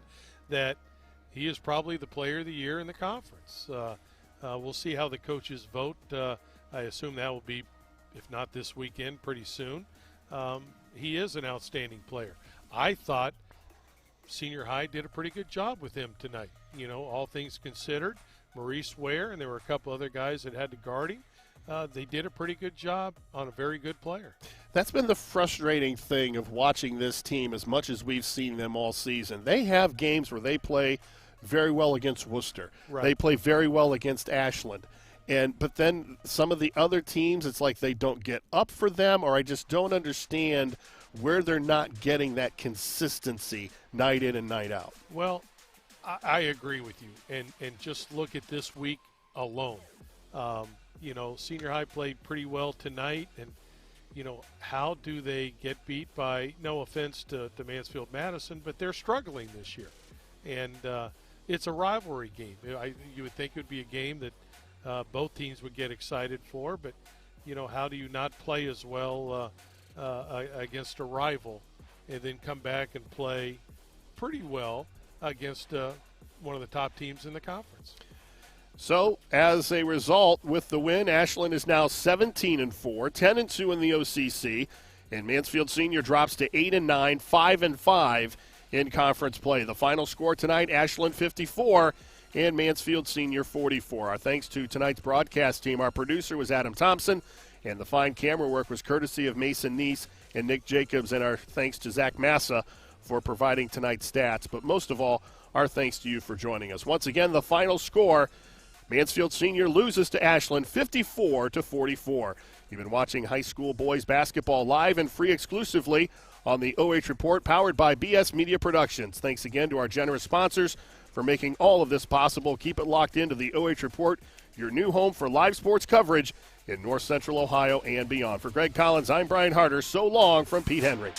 that he is probably the player of the year in the conference. We'll see how the coaches vote. I assume that will be, if not this weekend, pretty soon. He is an outstanding player. I thought Senior High did a pretty good job with him tonight. You know, all things considered, Maurice Ware, and there were a couple other guys that had to guard him. They did a pretty good job on a very good player. That's been the frustrating thing of watching this team as much as we've seen them all season. They have games where they play very well against Worcester. Right. They play very well against Ashland. But then some of the other teams, it's like they don't get up for them, or I just don't understand where they're not getting that consistency night in and night out. Well, I agree with you. And just look at this week alone. You know, Senior High played pretty well tonight, and, you know, how do they get beat by, no offense to Mansfield Madison, but they're struggling this year. And it's a rivalry game. You would think it would be a game that both teams would get excited for, but, you know, how do you not play as well against a rival and then come back and play pretty well against one of the top teams in the conference? So, as a result, with the win, Ashland is now 17-4, 10-2 in the OCC, and Mansfield Senior drops to 8-9, 5-5 in conference play. The final score tonight: Ashland 54 and Mansfield Senior 44. Our thanks to tonight's broadcast team. Our producer was Adam Thompson, and the fine camera work was courtesy of Mason Neese and Nick Jacobs. And our thanks to Zach Massa for providing tonight's stats. But most of all, our thanks to you for joining us. Once again, the final score: Mansfield Senior loses to Ashland 54-44. You've been watching high school boys basketball live and free exclusively on the OH Report, powered by BS Media Productions. Thanks again to our generous sponsors for making all of this possible. Keep it locked into the OH Report, your new home for live sports coverage in North Central Ohio and beyond. For Gregg Collins, I'm Brian Harter. So long from Pete Henry.